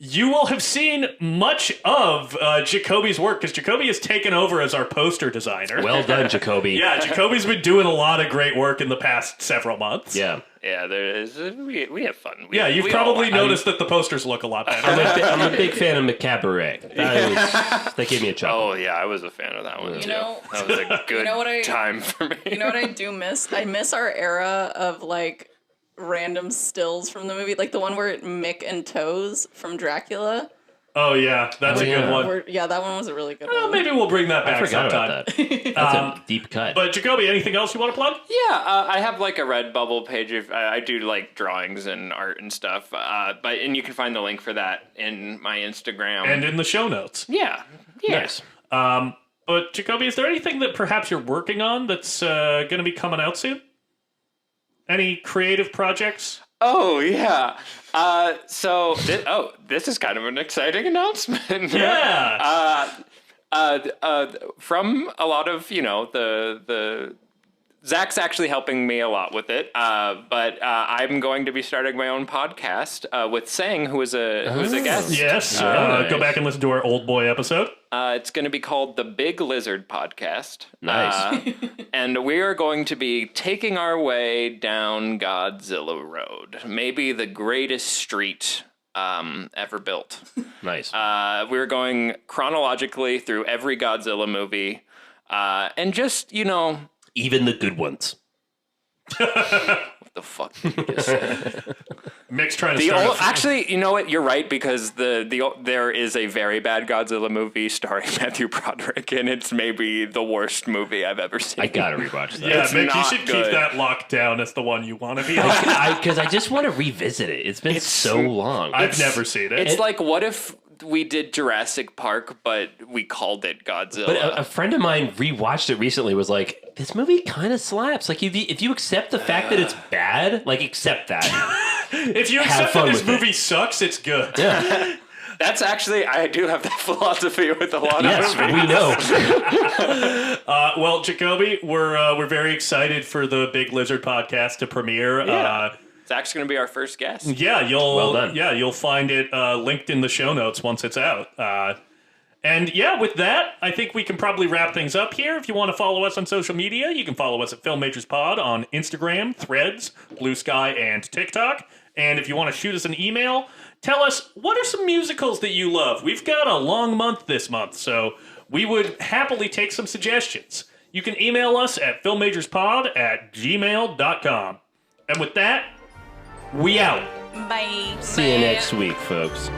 you will have seen much of Jakobi's work, because Jakobi has taken over as our poster designer. Well done, Jakobi. Yeah, Jakobi's been doing a lot of great work in the past several months. Yeah. Yeah, there is. We have fun. Yeah, you've probably noticed that the posters look a lot better. I'm a big fan of Macabre. That gave me a chuckle. Oh yeah, I was a fan of that one too. know- That was a good time for me. You know what I do miss? I miss our era of like random stills from the movie, like the one where Mick and Toes from Dracula. Oh, yeah, that's a good one. That one was a really good Well, one. maybe we'll bring that I back forgot sometime. about that. That's a deep cut. But Jakobi, anything else you want to plug? Yeah, I have like a Redbubble page. I do like drawings and art and stuff. And you can find the link for that in my Instagram. And in the show notes. yeah. Nice. But Jakobi, is there anything that perhaps you're working on that's going to be coming out soon? Any creative projects? Oh yeah. This is kind of an exciting announcement. Yeah. From a lot of the Zach's actually helping me a lot with it, but I'm going to be starting my own podcast with Sang, who is a guest. Yes. nice. Go back and listen to our Old Boy episode. It's going to be called the Big Lizard Podcast. Nice. And we are going to be taking our way down Godzilla Road, maybe the greatest street ever built. Nice. We're going chronologically through every Godzilla movie, and just Even the good ones. what the fuck did you just say? Mick's trying to start. Actually, you know what? You're right, because there is a very bad Godzilla movie starring Matthew Broderick, and it's maybe the worst movie I've ever seen. I gotta rewatch that. Yeah, It's Mick, you not should keep good. that locked down as the one you want to be. Because I just want to revisit it. It's been so long. I've never seen it. It's like, what if we did Jurassic Park, but we called it Godzilla? But a friend of mine rewatched it recently. Was like, this movie kind of slaps. Like if you accept the fact that it's bad, like accept that. If you Have accept that fun this with it. movie sucks, it's good. Yeah. That's actually, I do have that philosophy with a lot Yes, of movies. we know. Well, Jakobi, we're very excited for the Big Lizard podcast to premiere. Yeah. Zach's going to be our first guest. Well done. Yeah, you'll find it linked in the show notes once it's out. And yeah, with that, I think we can probably wrap things up here. If you want to follow us on social media, you can follow us at Film Majors Pod on Instagram, Threads, Blue Sky, and TikTok. And if you want to shoot us an email, tell us what are some musicals that you love. We've got a long month this month, so we would happily take some suggestions. You can email us at filmmagerspod@gmail.com. And with that, we out. Bye. See you next week, folks.